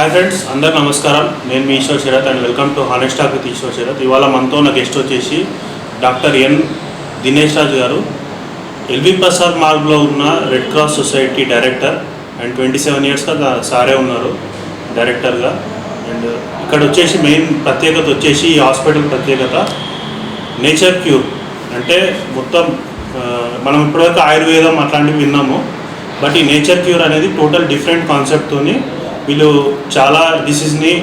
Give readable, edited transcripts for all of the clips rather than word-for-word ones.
Hi friends, అందరు నమస్కారం. నేను మీ Ishwar Sharath and welcome to honest talk with Ishwar Sharath. ఇవాళ మనతో ఉన్న గెస్ట్ వచ్చేసి డాక్టర్ ఎన్ దినేష్ రాజు గారు. ఎల్వి ప్రసాద్ మార్గ్లో ఉన్న red cross society director and 27 ఇయర్స్గా సారే ఉన్నారు డైరెక్టర్గా. అండ్ ఇక్కడ వచ్చేసి మెయిన్ ప్రత్యేకత వచ్చేసి ఈ హాస్పిటల్ ప్రత్యేకత నేచర్ క్యూర్. అంటే మొత్తం మనం ఇప్పటివరకు ఆయుర్వేదం అట్లాంటివి విన్నాము, బట్ ఈ నేచర్ క్యూర్ అనేది టోటల్ డిఫరెంట్ కాన్సెప్ట్తోని వీళ్ళు చాలా డిసీజ్ని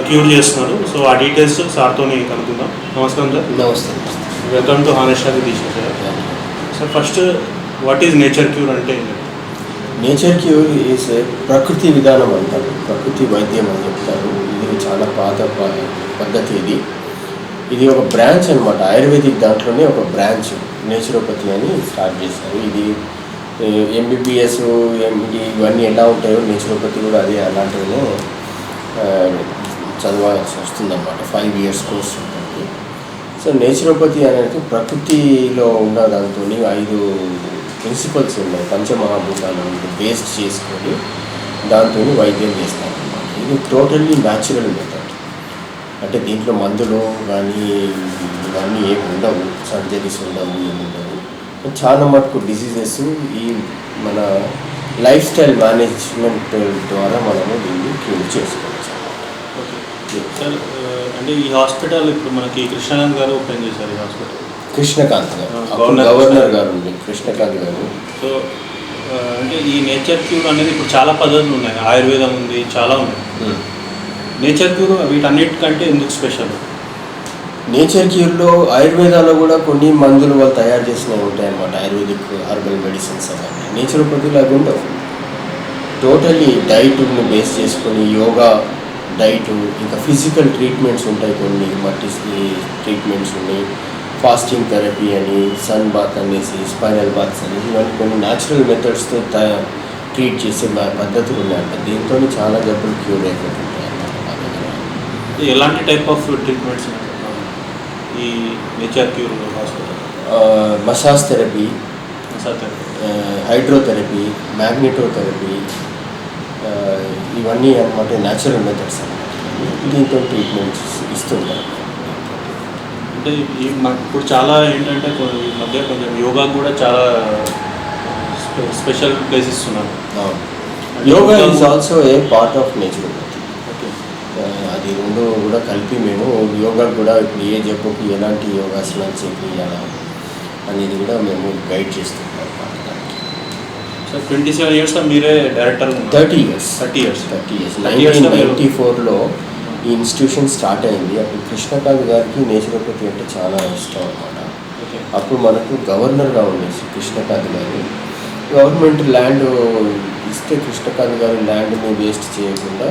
క్యూర్ చేస్తున్నారు. సో ఆ డీటెయిల్స్ సార్తో కనుక్కుందాం. నమస్కారం సార్. నమస్తే. Welcome to honest talk with Eshwar sir. Sir, first what is nature cure అంటే? నేచర్ క్యూర్ ఈజ్ ప్రకృతి విధానం అంటారు, ప్రకృతి వైద్యం అని చెప్తారు. ఇది చాలా పాత పద్ధతి. ఇది ఒక బ్రాంచ్ అనమాట. ఆయుర్వేదిక్ దాంట్లోనే ఒక బ్రాంచ్ నేచురోపతి అని స్టార్ట్ చేశారు. ఇది ఎంబీబీఎస్ ఎండి ఇవన్నీ ఎలా ఉంటాయో నేచురోపతి కూడా అదే అలాంటివే చదవాల్సి వస్తుందన్నమాట. 5 years కోర్స్ ఉంటుంది. సో నేచురోపతి అనేది ప్రకృతిలో ఉన్న దాంతో 5 ప్రిన్సిపల్స్ ఉన్నాయి. పంచమహాభూతాలు బేస్డ్ చేసుకొని దాంతో వైద్యం చేస్తారు అన్నమాట. ఇది టోటల్లీ న్యాచురల్ మెథడ్. అంటే దీంట్లో మందులు కానీ ఇవన్నీ ఏమి ఉండవు, సర్జరీస్ ఉండవు, ఏమి ఉండవు. చాలా మటుకు డిసీజెస్ ఈ మన లైఫ్ స్టైల్ మేనేజ్మెంట్ ద్వారా మనము దీన్ని క్యూర్ చేసుకోవచ్చు. ఓకే సార్, అంటే ఈ హాస్పిటల్ ఇప్పుడు మనకి కృష్ణకాంత్ గారు ఓపెన్ చేశారు. ఈ హాస్పిటల్ కృష్ణకాంత్ గారు, గవర్నర్ గారు ఉంది కృష్ణకాంత్ గారు. సో అంటే ఈ నేచర్ క్యూర్ అనేది ఇప్పుడు చాలా పద్ధతులు ఉన్నాయి. ఆయుర్వేదం ఉంది, చాలా ఉన్నాయి. నేచర్ క్యూర్ వీటన్నిటికంటే ఎందుకు స్పెషల్? నేచర్ క్యూర్లో ఆయుర్వేదాలో కూడా కొన్ని మందులు వాళ్ళు తయారు చేసినవి ఉంటాయన్నమాట. ఆయుర్వేదిక్ హర్బల్ మెడిసిన్స్ అవన్నీ నేచురోపతిలో అవి ఉండవు. టోటలీ డైట్ని బేస్ చేసుకొని యోగా డైట్, ఇంకా ఫిజికల్ ట్రీట్మెంట్స్ ఉంటాయి. కొన్ని మట్టి ట్రీట్మెంట్స్ ఉన్నాయి, ఫాస్టింగ్ థెరపీ అని, సన్ బాత్ అనేసి, స్పైనల్ బాత్స్ అనేసి, ఇవన్నీ కొన్ని న్యాచురల్ మెథడ్స్తో ట్రీట్ చేసే పద్ధతులు ఉన్నాయంట. దీంతో చాలా జబ్బులు క్యూర్ అయిపోతుంటాయి అన్నమాట. ఎలాంటి టైప్ ఆఫ్ ట్రీట్మెంట్స్ ఈ nature cure hospital? Massage therapy, hydrotherapy, magnetotherapy, ఇవన్నీ అన్నమాట న్యాచురల్ మెథడ్స్ అన్నమాట. దీంతో ట్రీట్మెంట్స్ ఇస్తుంటారు. అంటే ఇప్పుడు చాలా ఏంటంటే ఈ మధ్య కొంచెం యోగా కూడా చాలా స్పెషల్ ప్లేస్ ఇస్తున్నారు. Yoga is also a part of naturopathy. అది రెండు కూడా కలిపి మేము యోగా కూడా ఇప్పుడు ఏ జబ్బుకి ఎలాంటి యోగాసనాలు చేయాలా అనేది కూడా మేము గైడ్ చేస్తున్నాం. సార్, 27 years మీరే డైరెక్టర్? 30 years. 1994లో ఈ ఇన్స్టిట్యూషన్ స్టార్ట్ అయింది. అప్పుడు కృష్ణకాంత్ గారికి నేచురోపతి అంటే చాలా ఇష్టం అన్నమాట. అప్పుడు మనకు గవర్నర్గా ఉండేసి కృష్ణకాంత్ గారు గవర్నమెంట్ ల్యాండ్ ఇస్తే కృష్ణకాంత్ గారు ల్యాండ్ని వేస్ట్ చేయకుండా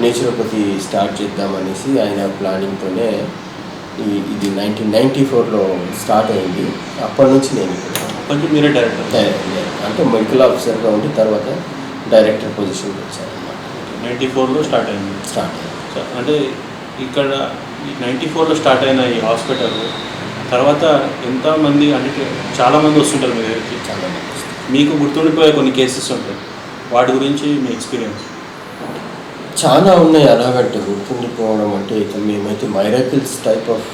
నేచురోపతి స్టార్ట్ చేద్దామనేసి ఆయన ప్లానింగ్తోనే ఇది 1994లో స్టార్ట్ అయింది. అప్పటి నుంచి నేను కొంచెం మీరే డైరెక్టర్ అంటే మెడికల్ ఆఫీసర్గా ఉండి తర్వాత డైరెక్టర్ పొజిషన్కి వచ్చాను అన్నమాట. 94లో స్టార్ట్ అయింది. అంటే ఇక్కడ 94లో స్టార్ట్ అయిన ఈ హాస్పిటల్ తర్వాత ఎంతమంది, అంటే చాలామంది వస్తుంటారు మీ దగ్గరికి. చాలామంది మీకు గుర్తుండిపోయే కొన్ని కేసెస్ ఉంటాయి, వాటి గురించి మీ ఎక్స్పీరియన్స్? చాలా ఉన్నాయి. అలాగంటే గుర్తుండిపోవడం అంటే ఇక మేమైతే మైరాకిల్స్ టైప్ ఆఫ్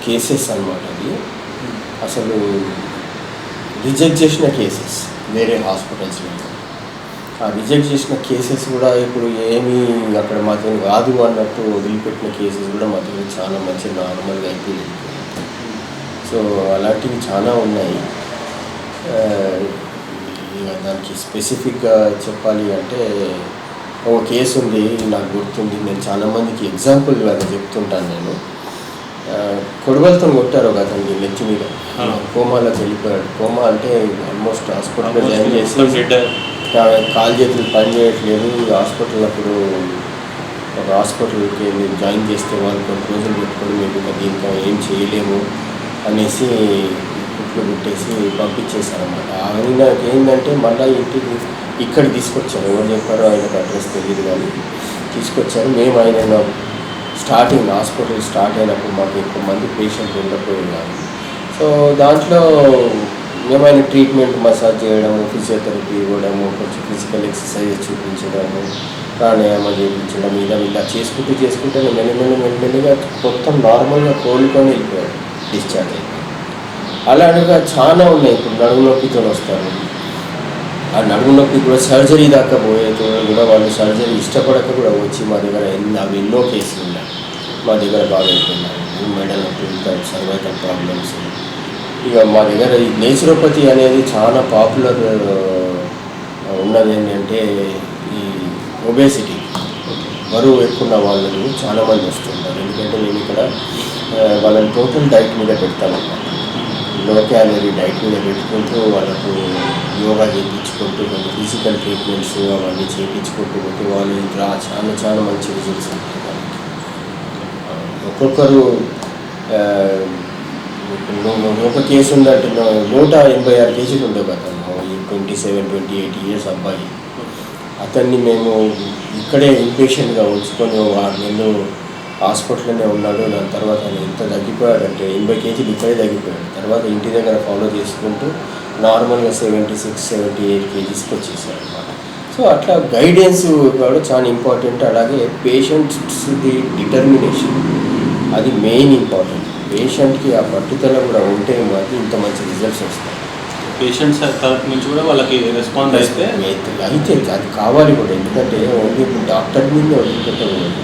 కేసెస్ అన్నమాట. అది అసలు రిజెక్ట్ చేసిన కేసెస్ వేరే హాస్పిటల్స్లో, ఆ రిజెక్ట్ చేసిన కేసెస్ కూడా ఇప్పుడు ఏమీ అక్కడ మాత్రం కాదు అన్నట్టు వదిలిపెట్టిన కేసెస్ కూడా మాత్రం చాలా మంచి నార్మల్గా అయిపోయింది. సో అలాంటివి చాలా ఉన్నాయి. దానికి స్పెసిఫిక్గా చెప్పాలి అంటే ఒక కేసు ఉంది, నాకు గుర్తుంది. నేను చాలామందికి ఎగ్జాంపుల్ లాగా చెప్తుంటాను. నేను కొడవలతో కొట్టారు ఒక అతనికి నెత్తి మీద, కోమాలోకి వెళ్ళిపోయాడు. కోమా అంటే ఆల్మోస్ట్ హాస్పిటల్లో జాయిన్ చేసి కాలు చేతులు పని చేయట్లేదు. హాస్పిటల్ అప్పుడు ఒక హాస్పిటల్కి మీరు జాయిన్ చేస్తే వాళ్ళు కొన్ని రోజులు పెట్టుకొని మీకు దీంట్లో ఏం చేయలేము అనేసి కుట్లు కుట్టేసి పంపించేశారన్నమాట. ఆయనకి ఏంటంటే మళ్ళీ ఇంటికి ఇక్కడ తీసుకొచ్చారు. ఎవరు చెప్పారో ఆయనకు అడ్రస్ తెలియదు, కానీ తీసుకొచ్చారు. మేము ఆయన స్టార్టింగ్ హాస్పిటల్ స్టార్ట్ అయినప్పుడు మాకు ఎక్కువ మంది పేషెంట్లు ఉండకపోయేది కాదు. సో దాంట్లో ఏమైనా ట్రీట్మెంట్ మసాజ్ చేయడము, ఫిజియోథెరపీ ఇవ్వడము, కొంచెం ఫిజికల్ ఎక్సర్సైజ్ చూపించడము, ప్రాణాయామం చేయించడం, ఇలా చేసుకుంటూ మెల్లిమెల్లిగా మొత్తం నార్మల్గా కోలుకొని వెళ్ళిపోయాడు, డిశ్చార్జ్ అయిపోయాడు. అలాగా చాలా ఉన్నాయి. ఇప్పుడు నడుము నొప్పితో వస్తారు, ఆ నడుము నొప్పి కూడా సర్జరీ దాకా పోయేతో కూడా వాళ్ళు సర్జరీ ఇష్టపడక కూడా వచ్చి మా దగ్గర అవి ఎన్నో కేసులు ఉన్నాయి. మా దగ్గర బాగా అయిపోయినాయి. మెడల్ నొప్పి, ఇంకా సర్వైకల్ ప్రాబ్లమ్స్. ఇక మా దగ్గర ఈ నేచురోపతి అనేది చాలా పాపులర్ ఉన్నది ఏంటంటే ఈ ఒబేసిటీ, బరువు ఎక్కువ ఉన్న వాళ్ళు చాలామంది వస్తుంటారు. ఎందుకంటే మేము ఇక్కడ వాళ్ళని టోటల్ డైట్ మీద పెడతామన్నమాట. లో క్యాలరీ డైట్ మీద పెట్టుకుంటూ వాళ్ళకు యోగా చేయించుకుంటూ కొన్ని ఫిజికల్ ట్రీట్మెంట్స్ అవన్నీ చేయించుకుంటూ పోతే వాళ్ళు ఇంకా చాలా మంచి రిజల్ట్స్ ఉంటాయి. ఒక్కొక్కరు ఒక కేసు ఉందంటే 186 కేజీలు ఉండేవి అతను, 27-28 ఇయర్స్ అబ్బాయి. అతన్ని మేము ఇక్కడే ఇంపేషెంట్గా ఉంచుకొని 6 నెలలు హాస్పిటల్లోనే ఉన్నాడు. దాని తర్వాత ఆయన ఎంత తగ్గిపోయాడంటే 80 కేజీలు ఇక్కడే తగ్గిపోయాడు. తర్వాత ఇంటి దగ్గర ఫాలో చేసుకుంటూ నార్మల్గా 76-78 కేజీస్కి వచ్చేసాడు అనమాట. సో అట్లా గైడెన్స్ కూడా చాలా ఇంపార్టెంట్. అలాగే పేషెంట్స్ది డిటర్మినేషన్, అది మెయిన్ ఇంపార్టెంట్. పేషెంట్కి ఆ పట్టుదల కూడా ఉంటే మాకు ఇంత మంచి రిజల్ట్స్ వస్తాయి. పేషెంట్స్ తరఫు నుంచి కూడా వాళ్ళకి రెస్పాన్స్ అయితే అది కావాలి కూడా. ఎందుకంటే ఓన్లీ ఇప్పుడు డాక్టర్ మీద వదిలిపెట్టకూడదు,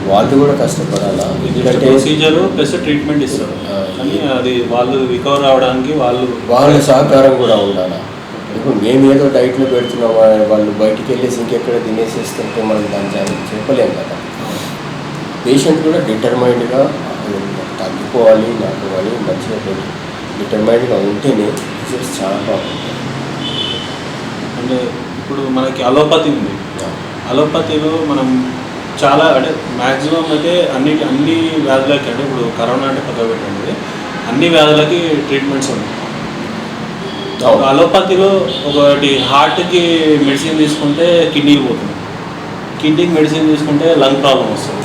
వాళ్ళు కూడా కష్టపడాలా. ఎందుకంటే ప్రొసీజర్ ప్లస్ ట్రీట్మెంట్ ఇస్తారు కానీ అది వాళ్ళు రికవర్ అవడానికి వాళ్ళ సహకారం కూడా ఉండాలి. ఇప్పుడు మేము ఏదో డైట్లో పెడుతున్నాం, వాళ్ళు బయటికి వెళ్ళేసి ఇంకెక్కడ తినేసేస్తుంటే మనం దాన్ని చెప్పలేం కదా. పేషెంట్ కూడా డిటర్మైండ్గా తగ్గిపోవాలి, నాకు అని మంచిగా డిటర్మైండ్గా ఉంటేనే రిజల్ట్స్ చాలా బాగుంటాయి. అంటే ఇప్పుడు మనకి అలోపతి ఉంది. అలోపతిలో మనం చాలా అంటే మ్యాక్సిమం అయితే అన్ని వ్యాధులకి, అంటే ఇప్పుడు కరోనా అంటే పక్కన పెట్టండి, అన్ని వ్యాధులకి ట్రీట్మెంట్స్ ఉన్నాయి. అలోపతిలో ఒకటి హార్ట్కి మెడిసిన్ తీసుకుంటే కిడ్నీకి పోతుంది, కిడ్నీకి మెడిసిన్ తీసుకుంటే లంగ్ ప్రాబ్లం వస్తుంది.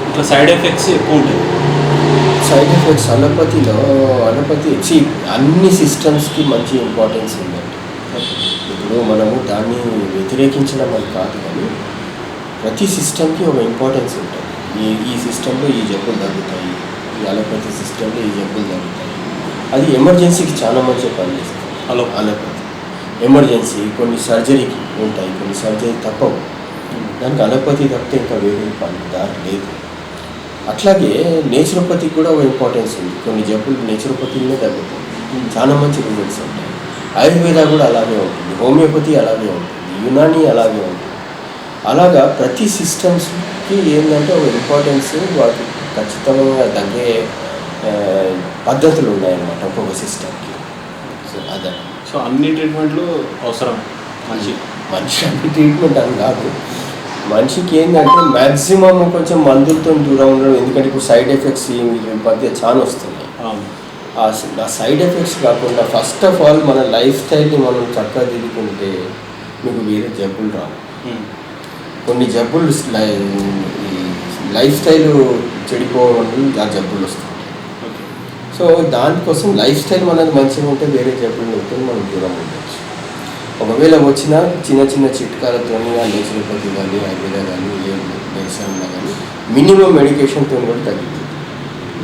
ఇట్లా సైడ్ ఎఫెక్ట్స్ ఎక్కువ ఉంటాయి. సైడ్ ఎఫెక్ట్స్ అలోపతి అన్ని సిస్టమ్స్కి మంచి ఇంపార్టెన్స్ ఉందండి. ఇప్పుడు మనము దాన్ని వ్యతిరేకించడం అని కాదు, కానీ ప్రతి సిస్టమ్కి ఒక ఇంపార్టెన్స్ ఉంటుంది. ఈ సిస్టంలో ఈ జబ్బులు తగ్గుతాయి, ఈ అలోపతి సిస్టంలో ఈ జబ్బులు తగ్గుతాయి. అది ఎమర్జెన్సీకి చాలా మంచిగా పనిచేస్తుంది. అలోపతి ఎమర్జెన్సీ, కొన్ని సర్జరీకి ఉంటాయి, కొన్ని సర్జరీ తప్పవు. దానికి అలోపతి తప్పితే ఇంకా వేరే పని దారి లేదు. అట్లాగే నేచురోపతికి కూడా ఒక ఇంపార్టెన్స్ ఉంది. కొన్ని జబ్బులు నేచురోపతిలోనే తగ్గుతాయి, చాలా మంచి రిజల్ట్స్ ఉంటాయి. ఆయుర్వేద కూడా అలాగే ఉంటుంది, హోమియోపతి అలాగే ఉంటుంది, యునాని అలాగే ఉంటుంది. అలాగా ప్రతి సిస్టమ్స్కి ఏంటంటే ఒక ఇంపార్టెన్స్, వాటి ఖచ్చితంగా తగ్గే పద్ధతులు ఉన్నాయన్నమాట ఒక్కొక్క సిస్టమ్కి. సో అన్ని ట్రీట్మెంట్లు అవసరం. మనిషి అన్ని ట్రీట్మెంట్ అని కాదు, మనిషికి ఏంటంటే మ్యాక్సిమం కొంచెం మందులతో దూరం ఉండడం. ఎందుకంటే ఇప్పుడు సైడ్ ఎఫెక్ట్స్ ఈ మధ్య చాలా వస్తున్నాయి. ఆ సైడ్ ఎఫెక్ట్స్ కాకుండా ఫస్ట్ ఆఫ్ ఆల్ మన లైఫ్ స్టైల్ని మనం చక్కగా దిద్దుకుంటే మీకు వేరే జబ్బులు రావు. కొన్ని జబ్బులు లైఫ్ స్టైల్ చెడిపోవడం ఆ జబ్బులు వస్తాయి. సో దానికోసం లైఫ్ స్టైల్ మనది మంచిగా ఉంటే వేరే జబ్బులు ఉంటే మనం దూరం ఉండవచ్చు. ఒకవేళ వచ్చిన చిన్న చిట్కాలతో నేచురోపతి కానీ ఆయుర్వేద కానీ ఏ మెడిసిన్లో కానీ మినిమం మెడికేషన్తో కూడా తగ్గుతుంది.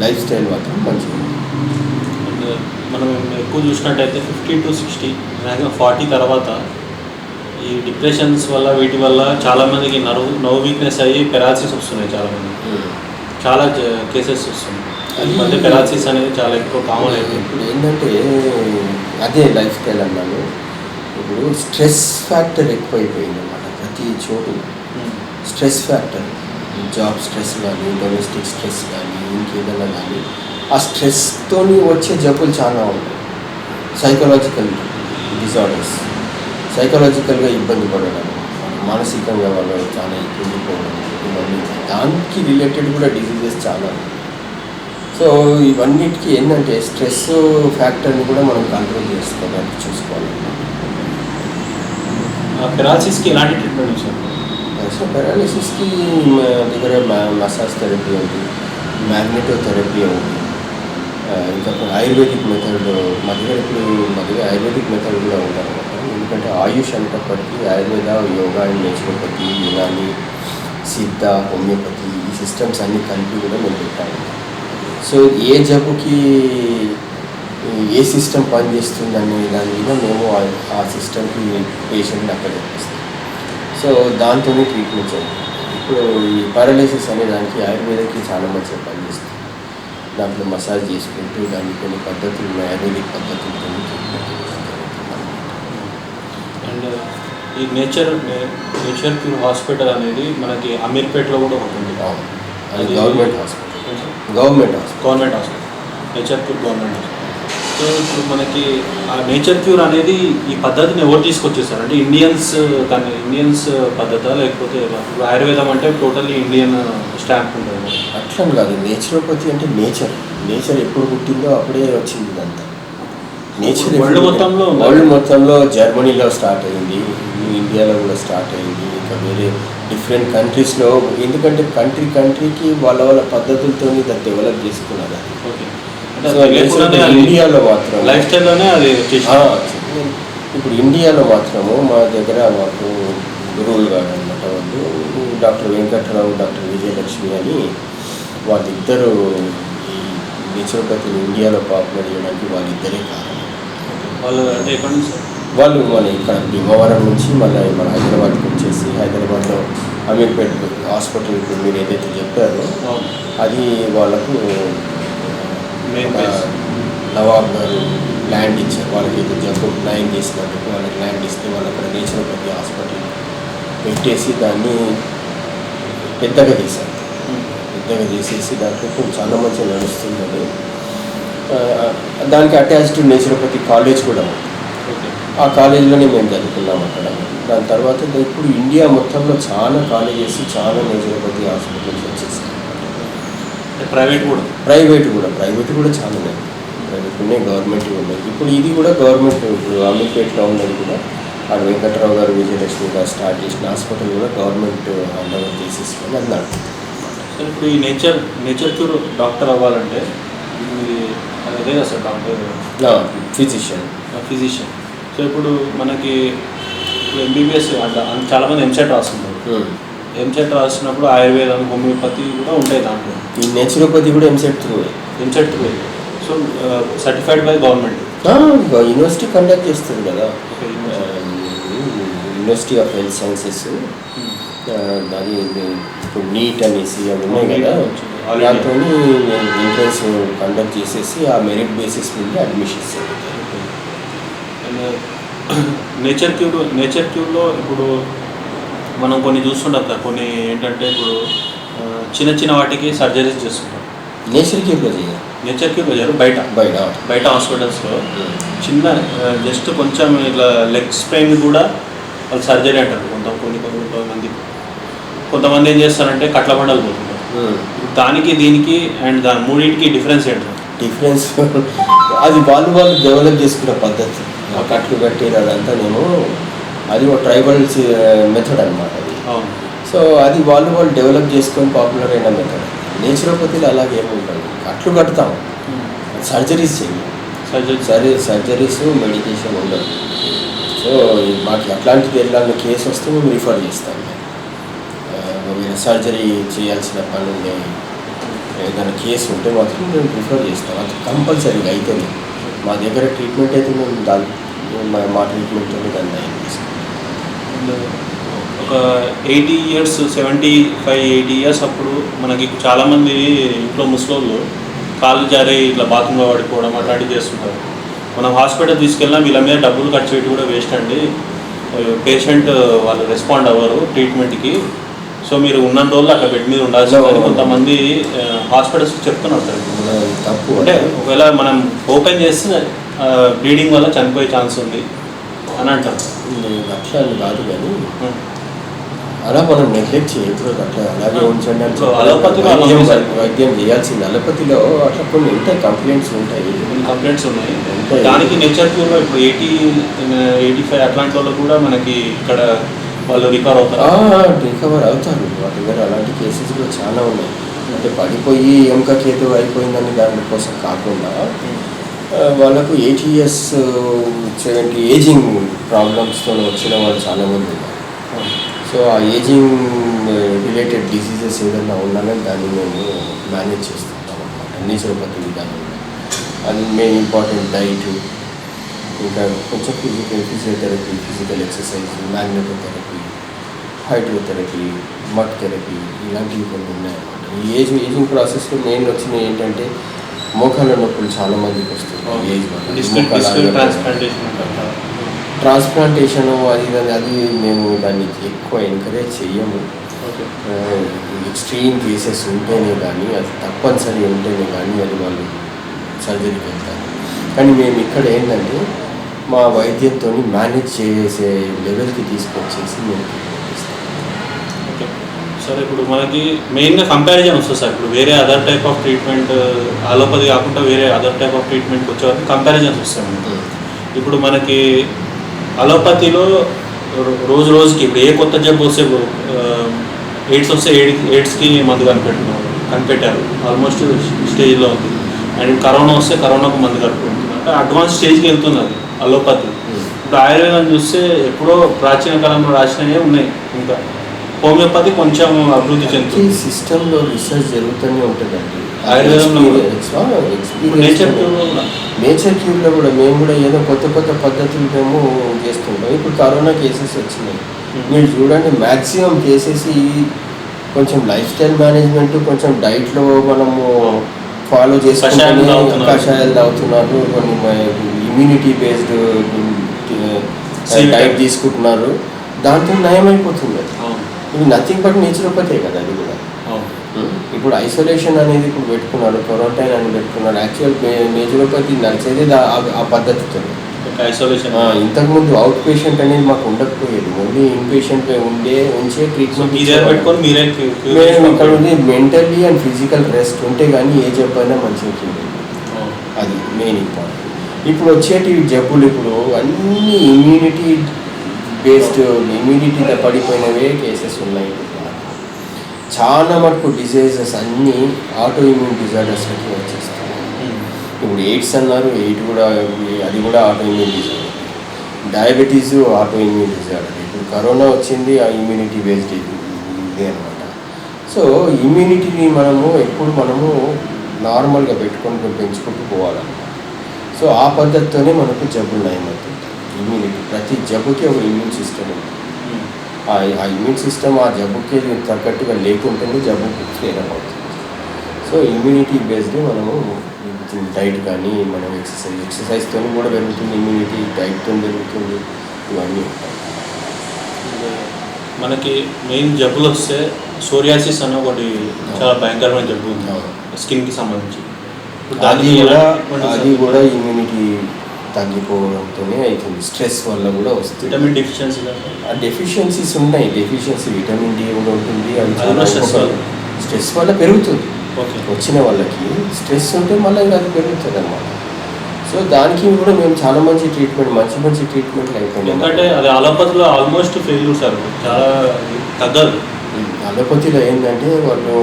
లైఫ్ స్టైల్ మాత్రం మంచిగా ఉంటుంది. మనం ఎక్కువ చూసినట్టయితే 50 to 60 మ్యాక్సిమం 40 తర్వాత ఈ డిప్రెషన్స్ వల్ల వీటి వల్ల చాలామందికి నర్వ్ వీక్నెస్ అయ్యి పెరాలసిస్ వస్తున్నాయి. చాలా కేసెస్ వస్తున్నాయి. మధ్య పెరాలసిస్ అనేది చాలా ఎక్కువ కామన్ అయిపోయింది. ఇప్పుడు ఏంటంటే అదే లైఫ్ స్టైల్ అన్నాను. ఇప్పుడు స్ట్రెస్ ఫ్యాక్టర్ ఎక్కువైపోయింది అన్నమాట. ప్రతి చోటు స్ట్రెస్ ఫ్యాక్టర్, జాబ్ స్ట్రెస్ కానీ, డొమెస్టిక్ స్ట్రెస్ కానీ, ఇంకేదైనా కానీ, ఆ స్ట్రెస్తో వచ్చే జబ్బులు చాలా ఉంటాయి. సైకలాజికల్ డిజార్డర్స్, సైకలాజికల్గా ఇబ్బంది పడడం, మానసికంగా వాళ్ళు చాలా ఇబ్బంది పోవడం, ఇవన్నీ దానికి రిలేటెడ్ కూడా డిసీజెస్ చాలా ఉన్నాయి. సో ఇవన్నిటికీ ఏంటంటే స్ట్రెస్ ఫ్యాక్టర్ని కూడా మనం కంట్రోల్ చేసుకోవడానికి చూసుకోవాలి. పెరాలసిస్కి ఎలాంటి ట్రీట్మెంట్ ఇచ్చారు? సో పెరాలసిస్కి దగ్గర మసాజ్ థెరపీ ఉంది, మ్యాగ్నెటోథెరపీ ఉంది, ఇంకా ఆయుర్వేదిక్ మెథడ్ మా దగ్గర ఆయుర్వేదిక్ మెథడ్ కూడా ఉందన్నమాట. ఎందుకంటే ఆయుష్ అనేటప్పటికీ ఆయుర్వేద, యోగా అండ్ నేచురోపతి, యునాని, సిద్ధ, హోమియోపతి ఈ సిస్టమ్స్ అన్నీ కలిపి కూడా మేము పెట్టాము. సో ఏ జబ్బుకి ఏ సిస్టమ్ పనిచేస్తుంది అనే దాని మీద మేము ఆ సిస్టమ్కి పేషెంట్ని అక్కడ చేస్తాం. సో దాంతోనే ట్రీట్మెంట్ చేయాలి. ఇప్పుడు ఈ పారాలైసిస్ అనే దానికి ఆయుర్వేదకి చాలా మంచిగా పనిచేస్తుంది. దాంట్లో మసాజ్ చేసుకుంటూ దానికి కొన్ని పద్ధతులు ఉన్నాయి, ఆయుర్వేదిక్ పద్ధతులతో ట్రీట్మెంట్ అండ్ ఈ నేచర్ క్యూర్ హాస్పిటల్ అనేది మనకి అమీర్పేటలో కూడా ఉంటుంది. అది government hospital. Government hospital nature cure government hospital. So ఇప్పుడు మనకి ఆ నేచర్ క్యూర్ అనేది ఈ పద్ధతిని ఎవరు తీసుకొచ్చేసారు అంటే ఇండియన్స్ పద్ధత లేకపోతే ఇప్పుడు ఆయుర్వేదం అంటే టోటల్లీ ఇండియన్ స్టాంప్ ఉంటుంది. అట్లా కాదు, నేచురోపతి అంటే నేచర్ ఎప్పుడు పుట్టిందో అప్పుడే వచ్చింది ఇదంతా. నేచర్ వరల్డ్ మొత్తంలో జర్మనీలో స్టార్ట్ అయింది, ఇండియాలో కూడా స్టార్ట్ అయింది, ఇంకా వేరే డిఫరెంట్ కంట్రీస్లో. ఎందుకంటే కంట్రీకి వాళ్ళ పద్ధతులతో దాన్ని డెవలప్ చేసుకున్నారు. ఇండియాలో మాత్రం లైఫ్ స్టైల్లోనే అది ఇప్పుడు ఇండియాలో మాత్రము మా దగ్గర మాకు గురువులు గారు అనమాట వాళ్ళు, డాక్టర్ వెంకట్రావు, డాక్టర్ విజయలక్ష్మి అని వాళ్ళిద్దరూ ఈ నేచురోపతిని ఇండియాలో పాపులర్ చేయడానికి వాళ్ళిద్దరే కారణం. వాళ్ళు మన ఇక్కడ భీమవరం నుంచి మళ్ళీ మన హైదరాబాద్కి వచ్చేసి హైదరాబాద్లో అమీర్పేట్ హాస్పిటల్ ఇప్పుడు మీరు ఏదైతే చెప్పారో అది వాళ్ళకు నవాబ్ గారు ల్యాండ్ ఇచ్చారు. వాళ్ళకి అయితే జబ్బు నయం చేసినందుకు వాళ్ళకి ల్యాండ్ ఇస్తే వాళ్ళు అక్కడ నేచురోపతి హాస్పిటల్ పెట్టేసి దాన్ని పెద్దగా చేసేసి దాంట్లో చాలా మంచిగా నడుస్తుందని దానికి అటాచ్డ్ నేచురోపతి కాలేజ్ కూడా ఉంది. ఆ కాలేజీలోనే మేము చదువుకున్నాం అక్కడ. దాని తర్వాత ఇప్పుడు ఇండియా మొత్తంలో చాలా కాలేజెస్, చాలా నేచురోపతి హాస్పిటల్స్ వచ్చేసాయి. ప్రైవేట్ కూడా చాలా ఉన్నాయి. ప్రైవేట్ ఉన్నాయి, గవర్నమెంట్ ఉన్నాయి. ఇప్పుడు ఇది కూడా గవర్నమెంట్, ఇప్పుడు అమీర్పేటలో ఉన్నది కూడా ఆడ వెంకట్రావు గారు, విజయలక్ష్మి గారు స్టార్ట్ చేసిన హాస్పిటల్ కూడా గవర్నమెంట్ హ్యాండ్ ఓవర్ చేసేసుకొని అన్నాడు. సో ఇప్పుడు ఈ నేచర్ క్యూర్ డాక్టర్ అవ్వాలంటే అదే కదా సార్ డాక్టర్ ఫిజిషియన్. సో ఇప్పుడు మనకి ఎంబీబీఎస్ అంటే చాలామంది ఎంసెట్ రాస్తున్నారు. ఎంసెట్ రాసినప్పుడు ఆయుర్వేదం, హోమియోపతి కూడా ఉంటాయి దాంట్లో. ఈ నేచురోపతి కూడా EAMCET through. So certified by government university conduct చేస్తుంది కదా, యూనివర్సిటీ ఆఫ్ హెల్త్ సైన్సెస్. అది ఇప్పుడు నీట్ అనేసి అవి ఉన్నాయి కదా, దాంతో ఎంట్రన్స్ కండక్ట్ చేసేసి ఆ మెరిట్ బేసిస్ మీద అడ్మిషన్స్. నేచర్ క్యూర్లో ఇప్పుడు మనం కొన్ని చూస్తుంటాం కదా, కొన్ని ఏంటంటే ఇప్పుడు చిన్న వాటికి సర్జరీస్ చేస్తుంటాం. నేచర్ క్యూర్లో చేయరు బయట హాస్పిటల్స్లో చిన్న జస్ట్ కొంచెం ఇట్లా లెగ్ స్ప్రెయిన్ కూడా వాళ్ళు సర్జరీ అంటారు. కొంతమంది ఏం చేస్తారంటే కట్ల బండలు పోతుంటారు. దానికి దీనికి అండ్ దాని మూడింటికి డిఫరెన్స్ ఏంటంటే అది వాళ్ళు డెవలప్ చేసుకున్న పద్ధతి. ఆ కట్లు కట్టేది అదంతా అది ఒక ట్రైబల్స్ మెథడ్ అనమాట అది. సో అది వాళ్ళు డెవలప్ చేసుకొని పాపులర్ అయిన మెథడ్. నేచురోపతిలో అలాగే ఏముంటుంది, కట్లు కడతాం, సర్జరీస్ సర్జరీస్ మెడికేషన్ ఉండదు. సో మాకు అట్లాంటిది ఎలాంటి కేసు వస్తే మేము రిఫర్ చేస్తాం. మీరు సర్జరీ చేయాల్సిన పని ఉండే ఏదైనా కేసు ఉంటే మాత్రం మేము ప్రిఫర్ చేస్తాం. అది కంపల్సరీగా అయితే మా దగ్గర ట్రీట్మెంట్ అయితే మేము మా ట్రీట్మెంట్తో దాన్ని నయం చేస్తాం. ఒక 80 years 75-80 years అప్పుడు మనకి చాలామంది ఇంట్లో ముసలోళ్ళు కాళ్ళు జారి ఇట్లా బాత్రూంలో పడిపోవడం అట్లాంటివి చేస్తుంటారు. మనం హాస్పిటల్ తీసుకెళ్ళినా వీళ్ళ మీద డబ్బులు ఖర్చు పెట్టి కూడా వేస్ట్ అండి. పేషెంట్ వాళ్ళు రెస్పాండ్ అవ్వరు ట్రీట్మెంట్కి. సో మీరు ఉన్న రోజులు అక్కడ బెడ్ మీద ఉండాల్సిందని కొంతమంది హాస్పిటల్స్ చెప్తున్నారు సార్. తప్పు అంటే ఒకవేళ మనం ఓపెన్ చేస్తే బ్లీడింగ్ వల్ల చనిపోయే ఛాన్స్ ఉంది అని అంటారు. అట్లా కాదు కానీ అలా మనం నెగ్లెక్ట్ చేయకూడదు. అట్లా అలాగే ఉంచండి అని వైద్యం చేయాల్సింది. అలోపతిలో అట్లా కొన్ని ఉంటాయి, కంప్లైంట్స్ ఉన్నాయి. దానికి నేచర్ క్యూర్లో ఇప్పుడు 80-85 అట్లాంటి వాళ్ళు కూడా మనకి ఇక్కడ వాళ్ళు రికవర్ అవుతారు. వాటి దగ్గర అలాంటి కేసెస్ కూడా చాలా ఉన్నాయి. అంటే పడిపోయి ఎముకకేదో అయిపోయిందని దానికోసం కాకుండా వాళ్ళకు 80 years 70 ఏజింగ్ ప్రాబ్లమ్స్తో వచ్చిన వాళ్ళు చాలామంది ఉన్నారు. సో ఆ ఏజింగ్ రిలేటెడ్ డిసీజెస్ ఏదైనా ఉన్నాయని దాన్ని మేము మేనేజ్ చేస్తుంటాం అన్నమాట నేచురోపతి విధానంలో. అది మెయిన్ ఇంపార్టెంట్ డైట్, ఇంకా కొంచెం ఫిజియోథెరపీ, ఫిజికల్ ఎక్సర్సైజ్, మ్యాగ్నెటోథెరపీ, హైడ్రోథెరపీ, మట్ థెరపీ ఇలాంటివి కొన్ని ఉన్నాయన్నమాట. ఈ ఏజింగ్ ప్రాసెస్లో మెయిన్ వచ్చినవి ఏంటంటే మోకాళ్ళ నొప్పులు చాలా మందికి వస్తుంది ఏజ్ ట్రాన్స్ప్లాంటేషన్. అది మేము దాన్ని ఎక్కువ ఎంకరేజ్ చెయ్యము. ఎక్స్ట్రీమ్ కేసెస్ ఉంటేనే కానీ, అది తప్పనిసరి ఉంటేనే కానీ అది వాళ్ళు సర్జరీకి వెళ్తారు. కానీ మేము ఇక్కడ ఏంటంటే మా వైద్యంతో మేనేజ్ చేసే లెవెల్కి తీసుకొచ్చేసి మేము ఓకే సార్. ఇప్పుడు మనకి మెయిన్గా కంపారిజన్ వస్తుంది సార్. ఇప్పుడు వేరే other type of treatment, allopathy కాకుండా వేరే అదర్ టైప్ ఆఫ్ ట్రీట్మెంట్కి వచ్చేవరకు కంపారిజన్స్ వస్తాయి మనకి. ఇప్పుడు మనకి అలోపతిలో రోజు రోజుకి ఇప్పుడు ఏ కొత్త జబ్బు వస్తే, ఎయిడ్స్ వస్తే ఎయిడ్స్కి మందు కనిపెట్టారు, ఆల్మోస్ట్ స్టేజ్లో ఉంది. అండ్ కరోనా వస్తే కరోనాకు మందు కనిపెడుతుంది. అంటే అడ్వాన్స్ స్టేజ్కి వెళ్తుంది అది అలోపతి. ఇప్పుడు ఆయుర్వేదం చూస్తే ఎప్పుడో ప్రాచీన కాలంలో రాసినవే ఉన్నాయి. ఇంకా హోమియోపతి కొంచెం అభివృద్ధి చెందుతుంది. ఈ సిస్టంలో రీసెర్చ్ జరుగుతూనే ఉంటుందండి. ఆయుర్వేదంలో నేచర్ క్యూర్లో కూడా మేము కూడా ఏదో కొత్త కొత్త పద్ధతులు మేము చేస్తుంటాం. ఇప్పుడు కరోనా కేసెస్ వచ్చినాయి, మీరు చూడండి మ్యాక్సిమం కేసెస్ కొంచెం లైఫ్ స్టైల్ మేనేజ్మెంట్, కొంచెం డైట్లో మనము ఫాలో చేసుకుంటే కషాయాలు తాగుతున్నారు, కొన్ని ఇమ్యూనిటీ బేస్డ్ డైట్ తీసుకుంటున్నారు, దాంతో నయమైపోతుంది. ఇది నథింగ్ బట్ నేచురోపతే కదా అది కూడా. ఇప్పుడు ఐసోలేషన్ అనేది ఇప్పుడు పెట్టుకున్నారు, క్వారంటైన్ అని పెట్టుకున్నారు. యాక్చువల్ నేచురోపతి నడిచేది ఆ పద్ధతితో. ఐసోలేషన్ ఇంతకుముందు అవుట్ పేషెంట్ అనేది మాకు ఉండకపోయేది, ఓన్లీ ఇన్ పేషెంట్ ఉంచే ట్రీట్మెంట్. మేము ఇక్కడ ఉంది మెంటల్లీ అండ్ ఫిజికల్ రెస్ట్ ఉంటే కానీ ఏ జబ్బు అయినా మంచిగా ఉంటుంది. అది మెయిన్ ఇంపార్టెంట్. ఇప్పుడు వచ్చేటివి జబ్బులు ఇప్పుడు అన్నీ ఇమ్యూనిటీ బేస్డ్, ఇమ్యూనిటీతో పడిపోయినవే కేసెస్ ఉన్నాయి. చాలా మటుకు డిసీజెస్ అన్నీ ఆటో ఇమ్యూన్ డిజార్డర్స్కి వచ్చేస్తాయి. ఇప్పుడు ఎయిడ్స్ అన్నారు, అది కూడా auto immune disorder. Diabetes auto immune disorder. ఇప్పుడు కరోనా వచ్చింది, ఆ ఇమ్యూనిటీ బేస్డ్ ఇదే అనమాట. సో ఇమ్యూనిటీని మనము నార్మల్గా పెంచుకుంటూ పోవాలన్నమాట. సో ఆ పద్ధతితోనే మనకు జబ్బులు నయమవుతుంది. ఇమ్యూనిటీ, ప్రతి జబ్బుకి ఒక ఇమ్యూన్ సిస్టమ్ ఉంటుంది. ఆ ఇమ్యూన్ సిస్టమ్ ఆ జబ్బుకి తగ్గట్టుగా లేకుంటేనే జబ్బు క్లియర్ అవుతుంది. సో ఇమ్యూనిటీ బేస్డ్ మనము డైట్ కానీ, మనం ఎక్సర్సైజ్తో కూడా పెరుగుతుంది ఇమ్యూనిటీ, డైట్తో పెరుగుతుంది, ఇవన్నీ ఉంటాయి. మనకి మెయిన్ జబ్బులు వస్తే సోరియాసిస్ అనే ఒకటి చాలా భయంకరమైన జబ్బు ఉంది స్కిన్కి సంబంధించి. అది కూడా ఇమ్యూనిటీ తగ్గిపోవడంతోనే అవుతుంది. స్ట్రెస్ వల్ల కూడా వస్తుంది. విటమిన్ డెఫిషియన్సీ, ఆ డెఫిషియన్సీస్ ఉన్నాయి. విటమిన్ డి కూడా ఉంటుంది. అది స్ట్రెస్ వల్ల పెరుగుతుంది. వచ్చిన వాళ్ళకి స్ట్రెస్ ఉంటే మళ్ళీ అది పెరుగుతుంది అన్నమాట. సో దానికి కూడా మేము చాలా మంచి ట్రీట్మెంట్లు అయిపోయినాయి. ఎందుకంటే అది అలోపతిలో ఆల్మోస్ట్ ఫెయిల్యూర్ సార్, చాలా తగ్గదు. అలోపతిలో ఏంటంటే వాళ్ళు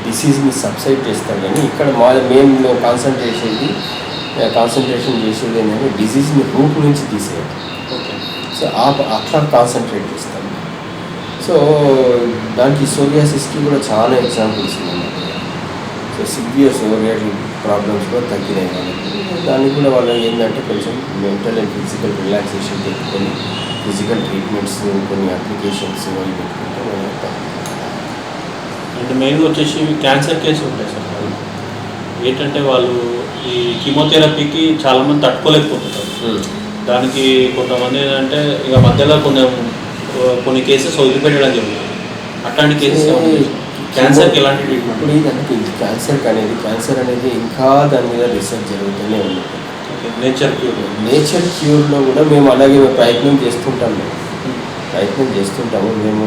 డిసీజ్ని సబ్సైడ్ చేస్తారు, కానీ ఇక్కడ మేము కాన్సన్ట్రేషన్ చేసేది ఏంటంటే డిసీజ్ని రూట్ నుంచి తీసేయాలి. సో అట్లా కాన్సన్ట్రేట్ చేస్తాం. సో దానికి సోరియాసిస్కి కూడా చాలా ఎగ్జాంపుల్స్ ఉన్నాయి. సో సివియర్ సోరియాటిక్ ప్రాబ్లమ్స్ కూడా తగ్గినాయి వాళ్ళకి. దానికి కూడా వాళ్ళకి ఏంటంటే కొంచెం మెంటల్ అండ్ ఫిజికల్ రిలాక్సేషన్ పెట్టుకొని ఫిజికల్ ట్రీట్మెంట్స్, కొన్ని అప్లికేషన్స్ అవి పెట్టుకుంటే మనం. అంటే మెయిన్గా వచ్చేసి క్యాన్సర్ కేసులు ఉంటాయి సార్. ఏంటంటే వాళ్ళు ఈ కీమోథెరపీకి చాలామంది తట్టుకోలేకపోతుంటారు. దానికి కొంతమంది ఏంటంటే ఇక మధ్యలో కొన్ని కేసెస్ వదిలిపెట్టడం జరుగుతుంది. అట్లాంటి కేసెస్ క్యాన్సర్కి ఎలాంటి ట్రీట్మెంట్? ఇప్పుడు ఇదంటే క్యాన్సర్ అనేది ఇంకా దాని మీద రీసెర్చ్ జరుగుతూనే ఉంది. నేచర్ క్యూర్లో కూడా మేము అలాగే ప్రయత్నం చేస్తుంటాము. మేము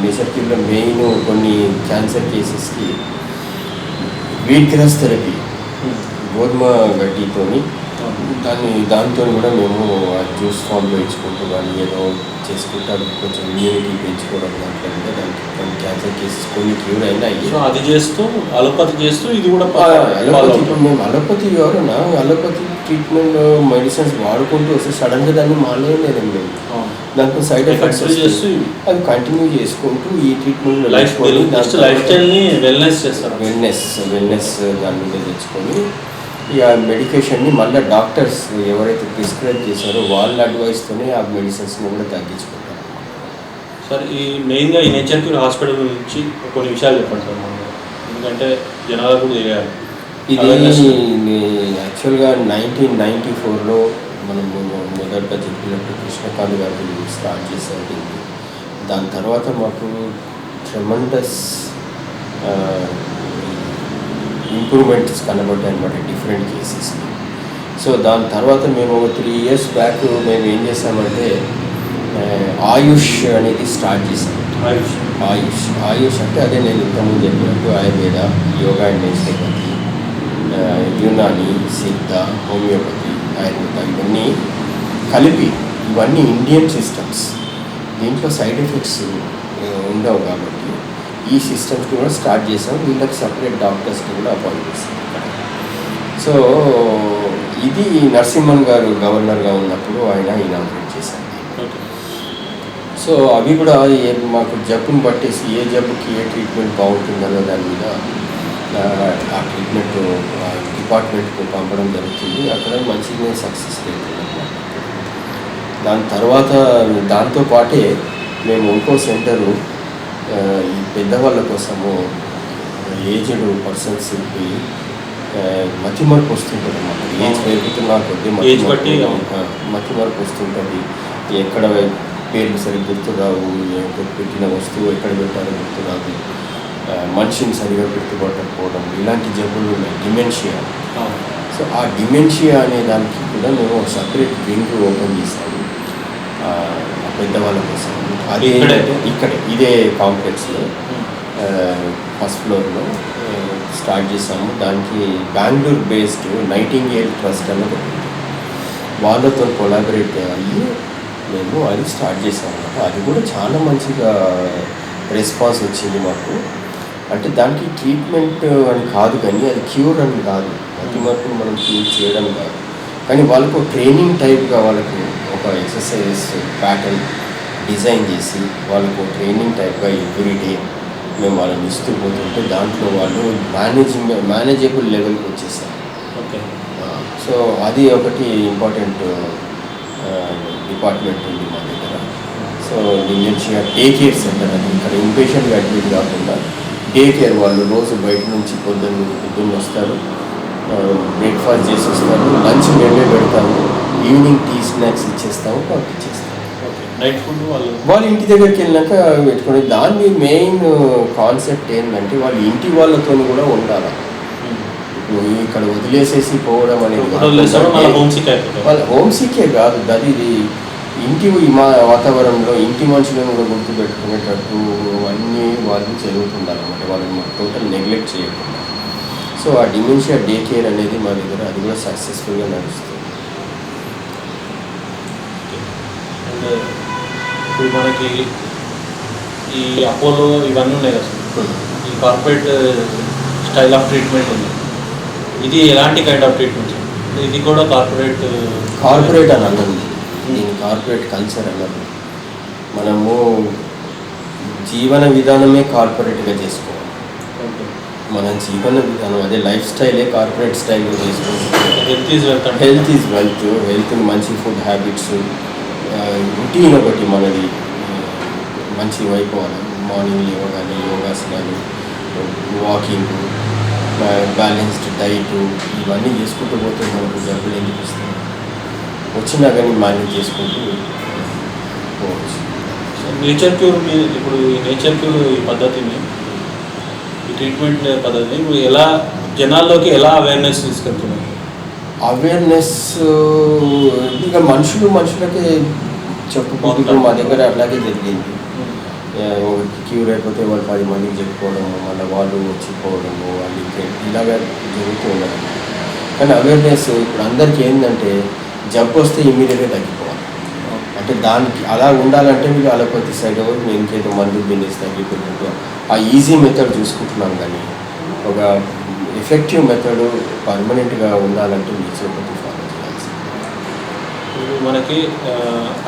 నేచర్ క్యూర్లో మెయిన్ కొన్ని క్యాన్సర్ కేసెస్కి వీట్ గ్రాస్ థెరపీ, గోధుమ గడ్డితోని దాంతో కూడా మేము ఆ జ్యూస్ ఫామ్లో ఇచ్చుకుంటూ కానీ ఏదో చేసుకుంటూ కొంచెం ఇమ్యూనిటీ పెంచుకోవడం దాంట్లో కూడా దానికి క్యాన్సర్ కేసెస్ కొన్ని క్యూర్ అయినాయి. సో అది చేస్తూ అలోపతి చేస్తూ ఇది కూడా అలోపతి ఇప్పుడు మేము అలోపతి ఎవరన్నా అలోపతి ట్రీట్మెంట్ మెడిసిన్స్ వాడుకుంటూ వస్తే సడన్గా దాన్ని మానేయలేదండి మేము. దాంట్లో సైడ్ ఎఫెక్ట్స్ చేస్తూ అవి కంటిన్యూ చేసుకుంటూ ఈ ట్రీట్మెంట్ లైఫ్ స్టైల్ని వెల్నెస్ చేస్తారు. వెల్నెస్ దాని మీద తెచ్చుకొని ఇక మెడికేషన్ని మళ్ళీ డాక్టర్స్ ఎవరైతే ప్రిస్క్రైబ్ చేశారో వాళ్ళ అడ్వైస్తోనే ఆ మెడిసిన్స్ని కూడా తగ్గించుకుంటారు. సార్ ఈ మెయిన్గా ఈ నేచర్ క్యూర్ హాస్పిటల్ గురించి కొన్ని విషయాలు చెప్పండి సార్ మనం, ఎందుకంటే జనాలకు కూడా తెలియాలి. ఇది యాక్చువల్గా 1994లో మనం మొదటగా చెప్పినట్టు కృష్ణకాంత్ గారు స్టార్ట్ చేశారు. దాని తర్వాత మాకు ట్రెమండస్ ఇంప్రూవ్మెంట్స్ కనబడ్డాయి అనమాట డిఫరెంట్ కేసెస్కి. సో దాని తర్వాత మేము 3 years బ్యాక్ మేము ఏం చేసామంటే ఆయుష్ అనేది స్టార్ట్ చేసాం. ఆయుష్ అంటే అదే నేను ఇంతకుముందు చెప్పినట్టు ఆయుర్వేద, యోగా అండ్ నేచురోపతి, యునాని, సిద్ధ, హోమియోపతి, ఆయుర్వేద ఇవన్నీ కలిపి ఇవన్నీ ఇండియన్ సిస్టమ్స్. దీంట్లో సైడ్ ఎఫెక్ట్స్ ఉండవు కాబట్టి ఈ సిస్టమ్స్ని కూడా స్టార్ట్ చేసాం. వీళ్ళకి సపరేట్ డాక్టర్స్ని కూడా అపాయింట్ చేసాం. సో ఇది నరసింహన్ గారు గవర్నర్గా ఉన్నప్పుడు ఆయన ఇనాగ్రేట్ చేశారు. సో అవి కూడా మాకు జబ్బుని బట్టేసి ఏ జబ్బుకి ఏ ట్రీట్మెంట్ బాగుంటుందన్న దాని మీద ఆ ట్రీట్మెంట్ డిపార్ట్మెంట్కి పంపడం జరుగుతుంది. అక్కడ మంచిగా సక్సెస్ అవుతుంది. దాని తర్వాత దాంతోపాటే మేము ఇంకో సెంటరు ఈ పెద్దవాళ్ళ కోసము ఏజ్డ్ పర్సన్స్కి మతిమరుపు వస్తుంటుంది అన్నమాట. ఏజ్ పెరుగుతున్నా కొద్దీ మతిమరుపు వస్తుంటుంది. ఎక్కడ పేర్లు సరిగ్గా గుర్తురావు, పెట్టిన వస్తువు ఎక్కడ పెట్టారో గుర్తురాదు, మనిషిని సరిగా గుర్తుపట్టకపోవడం, ఇలాంటి జబ్బులు ఉన్నాయి. డిమెన్షియా. సో ఆ డిమెన్షియా అనే దానికి కూడా మేము ఒక సపరేట్ వింగ్ ఓపెన్ చేసాము పెద్దవాళ్ళ కోసం. అది ఏంటంటే ఇక్కడే ఇదే కాంప్లెక్స్లో ఫస్ట్ ఫ్లోర్లో స్టార్ట్ చేసాము. దానికి బెంగళూరు బేస్డ్ నైటింగేల్ ట్రస్ట్ అనేది వాళ్ళతో కొలాబరేట్ అయ్యి మేము అది స్టార్ట్ చేసాము అన్నమాట. అది కూడా చాలా మంచిగా రెస్పాన్స్ వచ్చింది మాకు. అంటే దానికి ట్రీట్మెంట్ అని కాదు, కానీ అది క్యూర్ అని కాదు, ప్రతి వరకు మనం క్యూర్ చేయడం కాదు, కానీ వాళ్ళకు ట్రైనింగ్ టైప్గా వాళ్ళకు ఒక ఎక్సర్సైజ్ ప్యాటర్న్ డిజైన్ చేసి వాళ్ళకు ట్రైనింగ్ టైప్గా ఎవ్రీడే మేము వాళ్ళని ఇస్తూ పోతుంటే దాంట్లో వాళ్ళు మేనేజబుల్ లెవెల్కి వచ్చేసారు. ఓకే. సో అది ఒకటి ఇంపార్టెంట్ డిపార్ట్మెంట్ ఉంది మా దగ్గర. So dementia day care centre అని ఇక్కడ ఇంపేషెంట్గా అడ్మిట్ కాకుండా డే కేర్ వాళ్ళు రోజు బయట నుంచి పొద్దున్న వస్తారు, బ్రేక్ఫాస్ట్ చేసి వస్తారు, లంచ్ మేమే పెడతాము, ఈవినింగ్ టీ స్నాక్స్ ఇచ్చేస్తాము, పంపించేస్తాము. నైట్ ఫుడ్ వాళ్ళ ఇంటి దగ్గరికి వెళ్ళాక పెట్టుకుని దాన్ని మెయిన్ కాన్సెప్ట్ ఏంటంటే వాళ్ళ ఇంటి వాళ్ళతో కూడా ఉండాలి. ఇప్పుడు ఇక్కడ వదిలేసేసి పోవడం అనేది వాళ్ళ హోమ్సికే కాదు, అది ఇంటి మా వాతావరణంలో ఇంటి మనుషులను కూడా గుర్తుపెట్టుకునేటట్టు అన్నీ వాళ్ళు చదువుతుండాలన్నమాట, వాళ్ళని టోటల్ నెగ్లెక్ట్ చేయకుండా. సో ఆ డిమెన్షియా డే కేర్ అనేది మా దగ్గర అది కూడా సక్సెస్ఫుల్గా నడుస్తుంది. ఇప్పుడు మనకి ఈ అపోలో ఇవన్నీ ఉన్నాయి కదా, ఈ కార్పొరేట్ స్టైల్ ఆఫ్ ట్రీట్మెంట్ ఉంది, ఇది ఎలాంటి కైండ్ ఆఫ్ ట్రీట్మెంట్? ఇది కూడా కార్పొరేట్ అని అన్నది, దీని కార్పొరేట్ కల్చర్ అన్నది. మనము జీవన విధానమే కార్పొరేట్గా చేసుకోవాలి. మన జీవన విధానం అదే లైఫ్ స్టైలే కార్పొరేట్ స్టైల్లో చేసుకోవాలి. Health is wealth. హెల్త్ని మంచి ఫుడ్ హ్యాబిట్స్, రొటీన్ ఒకటి మనది మంచి అయిపోవాలి. మార్నింగ్ లేవగానే యోగాసనాలు, వాకింగ్, బ్యాలెన్స్డ్ డైట్ ఇవన్నీ చేసుకుంటూ పోతే మనకు జబ్బులు ఎందుకు వస్తాయి? వచ్చినా కానీ మేనేజ్ చేసుకుంటూ పోవచ్చు. నేచర్ క్యూర్ ఇప్పుడు ఈ నేచర్ క్యూర్ ఈ పద్ధతిని, ఈ ట్రీట్మెంట్ పద్ధతిని ఇప్పుడు ఎలా జనాల్లోకి ఎలా అవేర్నెస్ తీసుకెళ్తున్నారు? అవేర్నెస్ ఇక మనుషులకే చెప్పుకుంటూ మా దగ్గర అట్లాగే జరిగింది. క్యూర్ అయిపోతే వాళ్ళు 10 మందికి చెప్పుకోవడము, మళ్ళీ వాళ్ళు వచ్చిపోవడము, వాళ్ళు ఇలాగా జరుగుతూ ఉన్నారు. కానీ అవేర్నెస్ ఇప్పుడు అందరికీ ఏంటంటే జబ్బు వస్తే ఇమీడియట్గా తగ్గిపోవాలి. అంటే దానికి అలా ఉండాలంటే మీకు అలోపతి సైడ్ మేము ఇంకేదో మందు బిల్లేసి తగ్గిపోతుంటో ఆ ఈజీ మెథడ్ చూసుకుంటున్నాం. కానీ ఒక ఎఫెక్టివ్ మెథడ్ పర్మనెంట్గా ఉండాలంటే నేచురోపతి ఫాలో చేయాల్సింది. మనకి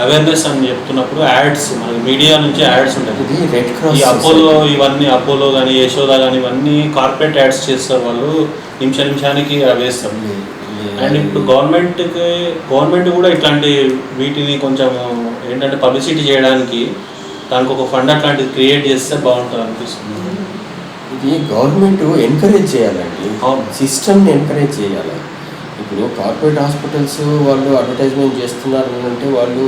అవేర్నెస్ అని చెప్తున్నప్పుడు యాడ్స్, మనకి మీడియా నుంచి యాడ్స్ ఉంటాయి. ఇది రెడ్ ఈ క్రాస్ అపోలో ఇవన్నీ, అపోలో కానీ యశోద కానీ ఇవన్నీ కార్పొరేట్ యాడ్స్ చేస్తారు వాళ్ళు, నిమిషానికి వేస్తారు. అండ్ ఇప్పుడు గవర్నమెంట్ కూడా ఇట్లాంటి వీటిని కొంచెం ఏంటంటే పబ్లిసిటీ చేయడానికి దానికి ఒక ఫండ్ అట్లాంటిది క్రియేట్ చేస్తే బాగుంటుంది అనిపిస్తుంది. ఇది గవర్నమెంట్ ఎంకరేజ్ చేయాలండి, అవును. సిస్టమ్ని ఎంకరేజ్ చేయాలి. ఇప్పుడు కార్పొరేట్ హాస్పిటల్స్ వాళ్ళు అడ్వర్టైజ్మెంట్ చేస్తున్నారు అంటే వాళ్ళు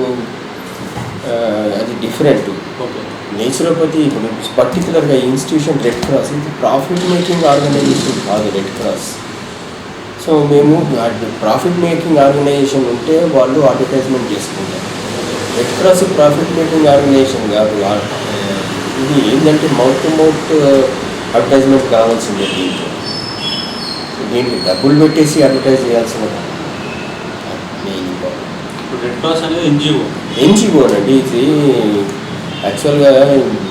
అది డిఫరెంట్. ఓకే. నేచురోపతి ఇప్పుడు పర్టికులర్గా ఇన్స్టిట్యూషన్ రెడ్ క్రాస్ ఇది ప్రాఫిట్ మేకింగ్ ఆర్గనైజేషన్ కాదు రెడ్ క్రాస్. సో మేము ప్రాఫిట్ మేకింగ్ ఆర్గనైజేషన్ ఉంటే వాళ్ళు అడ్వర్టైజ్మెంట్ చేసుకుంటారు. Red cross profit making organization కాదు. ఇది ఏంటంటే మౌత్ టు మౌత్ అడ్వర్టైజ్మెంట్ కావాల్సిందే. దీనికి డబ్బులు పెట్టేసి అడ్వర్టైజ్ చేయాల్సిన మెయిన్ ఇంపార్టెంట్. ఇప్పుడు రెడ్ క్రాస్ అనేది ఎన్జిఓ అండి. ఇది యాక్చువల్గా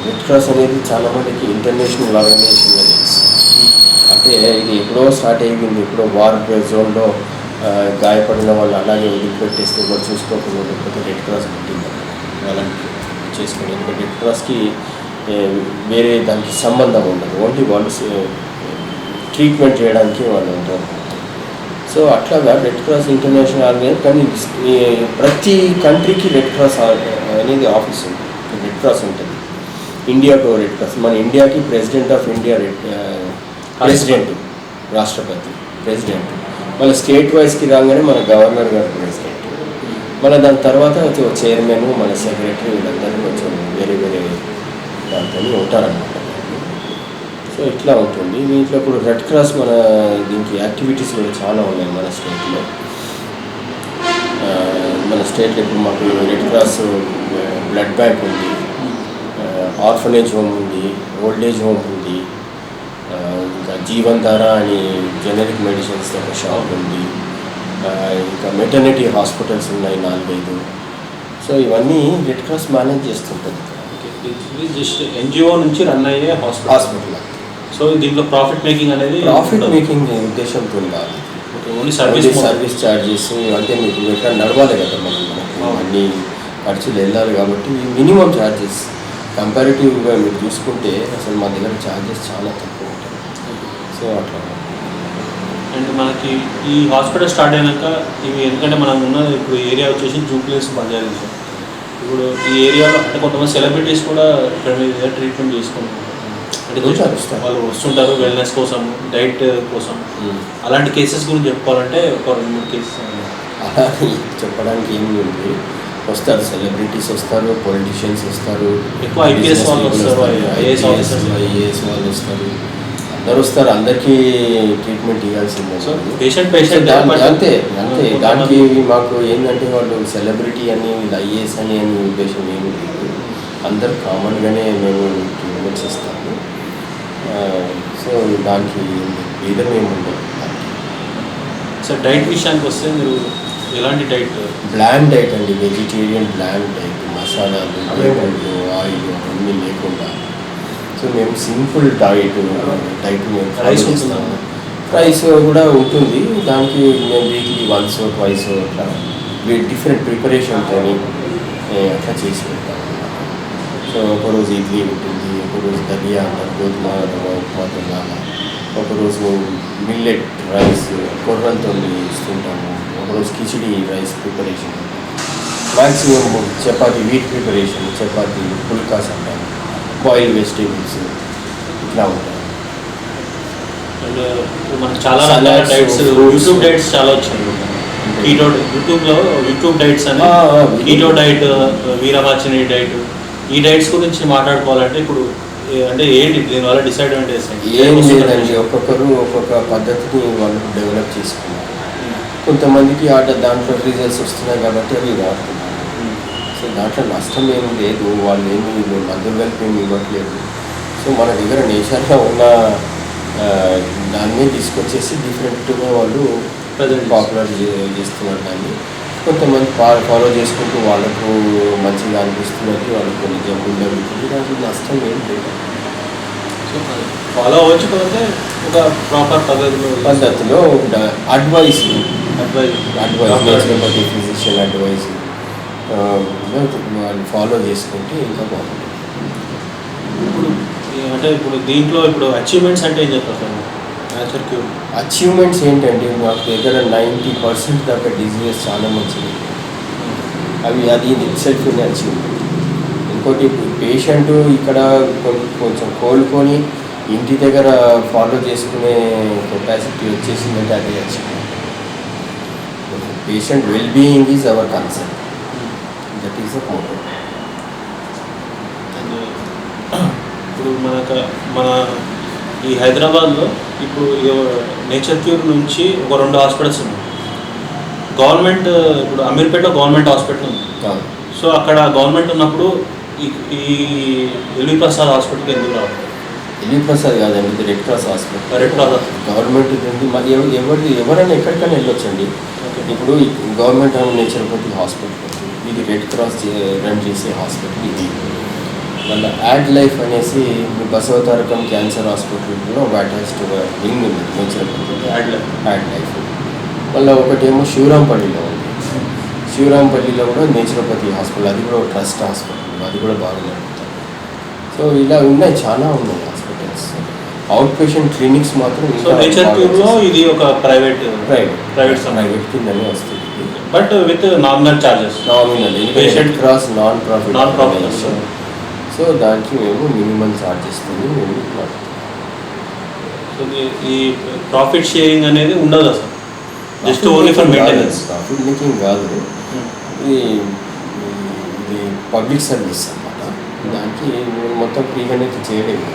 రెడ్ క్రాస్ అనేది చాలా మందికి ఇంటర్నేషనల్ ఆర్గనైజేషన్గా తెలుసు. అంటే ఇది ఎప్పుడో స్టార్ట్ అయ్యింది, ఎప్పుడో వార్ జోన్లో గాయపడిన వాళ్ళు అలాగే వదిలిపెట్టేస్తే కూడా చూసుకోకుండా లేకపోతే రెడ్ క్రాస్ పుట్టింది వాళ్ళని చేసుకుని. ఎందుకంటే రెడ్ క్రాస్కి వేరే దానికి సంబంధం ఉండదు, ఓన్లీ వాళ్ళు ట్రీట్మెంట్ చేయడానికి వాళ్ళు ఉంటారు. సో అట్లాగా రెడ్ క్రాస్ ఇంటర్నేషనల్ ఆర్గనైజేషన్. కానీ ప్రతి కంట్రీకి రెడ్ క్రాస్ అనేది ఆఫీస్ ఉంటుంది, రెడ్ క్రాస్ ఉంటుంది. ఇండియాకు రెడ్ క్రాస్, మన ఇండియాకి ప్రెసిడెంట్ ఆఫ్ ఇండియా ప్రెసిడెంట్, రాష్ట్రపతి ప్రెసిడెంట్. మళ్ళీ స్టేట్ వైజ్కి రాగానే మన గవర్నర్ గారు ప్రెసిడెంట్. మళ్ళీ దాని తర్వాత చైర్మన్, మన సెక్రటరీ, వీళ్ళందరూ కొంచెం వేరే వేరే దాంతో ఉంటారన్నమాట. సో ఇట్లా ఉంటుంది. దీంట్లో ఇప్పుడు రెడ్ క్రాస్ దీనికి యాక్టివిటీస్ కూడా చాలా ఉన్నాయి మన స్టేట్లో. మన స్టేట్లో ఇప్పుడు మాకు రెడ్ క్రాస్ బ్లడ్ బ్యాంక్ ఉంది, ఆర్ఫనేజ్ హోమ్ ఉంది, ఓల్డ్ ఏజ్ హోమ్ ఉంది, ఇంకా జీవన్ ధార అని జనరిక్ మెడిసిన్స్ ఒక షాప్ ఉంది, ఇంకా మెటర్నిటీ హాస్పిటల్స్ ఉన్నాయి 4-5. సో ఇవన్నీ రెడ్ క్రాస్ మేనేజ్ చేస్తుంటుంది. ఇది జస్ట్ ఎన్జిఓ నుంచి రన్ అయ్యే హాస్పిటల్. సో దీంట్లో ప్రాఫిట్ మేకింగ్ అనేది ప్రాఫిట్ మేకింగ్ ఉద్దేశంతో ఉండాలి. ఓన్లీ సర్వీస్ ఛార్జెస్ అంటే మీకు ఎక్కడ నడవాలి కదా, మనకు అన్ని ఖర్చులు వెళ్ళాలి. కాబట్టి మినిమం ఛార్జెస్ కంపారిటివ్గా మీరు చూసుకుంటే అసలు మా దగ్గర ఛార్జెస్ చాలా తక్కువ ఉంటాయి. సో అట్లా. అండ్ మనకి ఈ హాస్పిటల్ స్టార్ట్ అయినాక ఇవి ఎందుకంటే మనం ఉన్న ఇప్పుడు ఏరియా వచ్చేసి జూప్లేస్ బంజారా. ఇప్పుడు ఈ ఏరియాలో అంటే కొంతమంది సెలబ్రిటీస్ కూడా ఇక్కడ మీద ట్రీట్మెంట్ చేసుకుంటారు. అంటే వాళ్ళు వస్తుంటారు వెల్నెస్ కోసం, డైట్ కోసం. అలాంటి కేసెస్ గురించి చెప్పుకోవాలంటే ఒక 2-3 కేసెస్ అలా చెప్పడానికి ఏమి ఉంది. వస్తారు సెలబ్రిటీస్ వస్తారు, పొలిటీషియన్స్ వస్తారు, ఎక్కువ ఐపీఎస్ వాళ్ళు వస్తారు, ఐఏఎస్ వాళ్ళు వస్తారు, అందరు వస్తారు. అందరికీ ట్రీట్మెంట్ ఇవ్వాల్సిందే. సో పేషెంట్ అంతే. దానికి మాకు ఏంటంటే వాళ్ళు సెలబ్రిటీ అని ఐఏఎస్ అని ఉద్దేశం ఏమి లేదు. అందరు కామన్గానే మేము ట్రీట్మెంట్స్ ఇస్తాము. సో దానికి భేదం ఏమి ఉండదు. సార్ డైట్ విషయానికి వస్తే మీరు ఎలాంటి డైట్? బ్లాండ్ డైట్ అండి, వెజిటేరియన్ బ్లాండ్ డైట్, మసాలాలు, ఆయిల్ అవన్నీ లేకుండా. సో మేము సింపుల్ డైట్ మేము రైస్ ఇస్తాము. రైస్ కూడా ఉంటుంది, దానికి మేము వీక్లీ 1-2 అట్లా డిఫరెంట్ ప్రిపరేషన్తో అట్లా చేసి పెడతాము. సో ఒకరోజు ఇడ్లీ ఉంటుంది, ఒకరోజు దలియా అంటారు, గోధుమ ఉప్మాతో, ఒకరోజు మిల్లెట్ రైస్ కొర్రలతో ఇస్తుంటాము, ఒకరోజు khichdi rice preparation, maximum chapati wheat preparation, chapati phulkas అంటాము, బాయిల్డ్ వెజిటేబుల్స్ ఇట్లా ఉంటాయి. అండ్ మనకు చాలా రకాల డైట్స్, యూట్యూబ్ డైట్స్ చాలా వచ్చాయి. యూట్యూబ్ డైట్స్ అని కీటో డైట్, వీరమాచిని డైట్, ఈ డైట్స్ గురించి మాట్లాడుకోవాలంటే ఇప్పుడు అంటే ఏంటి దీనివల్ల డిసడ్వాంటేజ్? ఏం లేదండి, ఒక్కొక్కరు ఒక్కొక్క పద్ధతిని వాళ్ళు డెవలప్ చేసుకున్నారు. కొంతమందికి దాంట్లో రిజల్ట్స్ వస్తున్నాయి కాబట్టి అవి వాడుతున్నారు. సో దాంట్లో నష్టం ఏమి లేదు, వాళ్ళు ఏమి మందులు కలిపి ఏమి ఇవ్వట్లేదు. సో మన దగ్గర నేచర్గా ఉన్న ఆ, దాన్ని తీసుకొచ్చేసి డిఫరెంట్గా వాళ్ళు Present పాపులర్ చేస్తున్నారు దాన్ని. కొంతమంది ఫాలో చేసుకుంటూ వాళ్ళకు మంచిగా అనిపిస్తున్నది, వాళ్ళకు నిజం జరుగుతుంది, దాంట్లో నష్టం ఏం లేదు. సో ఫాలో అవ్వచ్చు, కాకపోతే ఒక ప్రాపర్ పద్ధతిలో advice advise naturopathy physician advice వాళ్ళు ఫాలో చేసుకుంటే ఇంకా బాగుంటుంది. ఇప్పుడు అంటే ఇప్పుడు దీంట్లో ఇప్పుడు అచీవ్మెంట్స్ అంటే ఏం చెప్తారు సార్ నేచర్ క్యూర్? అచీవ్మెంట్స్ ఏంటంటే మాకు దగ్గర 90% దాకా డిజీజెస్ చాలా మంచిది. అది ఇట్సెల్ఫ్ అచీవ్మెంట్. ఇంకోటి పేషెంట్ ఇక్కడ కొంచెం కోలుకొని ఇంటి దగ్గర ఫాలో చేసుకునే కెపాసిటీ వచ్చేసిందంటే అదే achievement. Patient well being is our concern, that is the motto. ఇప్పుడు మన ఈ హైదరాబాద్లో ఇప్పుడు నేచర్ క్యూర్ నుంచి ఒక 2 హాస్పిటల్స్ ఉన్నాయి. గవర్నమెంట్ ఇప్పుడు అమీర్పేటలో గవర్నమెంట్ హాస్పిటల్ ఉంది. సో అక్కడ గవర్నమెంట్ ఉన్నప్పుడు ఈ ఎల్వి ప్రసాద్ హాస్పిటల్కి ఎందుకు రావాలి? ఎల్వి ప్రసాద్ కాదండి, ఇది red cross hospital. Red cross government ఉంది, మరి ఎవరైనా ఎక్కడికైనా వెళ్ళొచ్చండి. ఇప్పుడు గవర్నమెంట్ నేచురోపతి హాస్పిటల్, ఇది రెడ్ క్రాస్ రన్ చేసే హాస్పిటల్. ఇది మళ్ళీ యాడ్ లైఫ్ అనేసి బసవతారకం క్యాన్సర్ హాస్పిటల్లో అటాచ్డ్ వింగ్ ఉంది నేచురోపతి యాడ్ లైఫ్. మళ్ళీ ఒకటేమో శివరాంపల్లిలో ఉంది. శివరాంపల్లిలో కూడా నేచురోపతి హాస్పిటల్, అది కూడా ట్రస్ట్ హాస్పిటల్, అది కూడా బాగా నడుపుతారు. సో ఇలా ఉన్నాయి, చాలా ఉన్నాయి హాస్పిటల్స్. అవుట్ పేషెంట్ క్లినిక్స్ మాత్రం నేచర్ క్యూర్లో ఇది ఒక ప్రైవేట్ కిందనే వస్తుంది, but with nominal charges. Nominal patient cross non profit. So so దానికి మేము మినిమం ఛార్జ్ ఇస్తుంది. సో ఈ ప్రాఫిట్ షేరింగ్ అనేది ఉండదు అసలు, just only for maintenance. Profit making కాదు, ఇది పబ్లిక్ సర్వీస్ అన్నమాట. దానికి మొత్తం ఫ్రీగానే చేయలేము.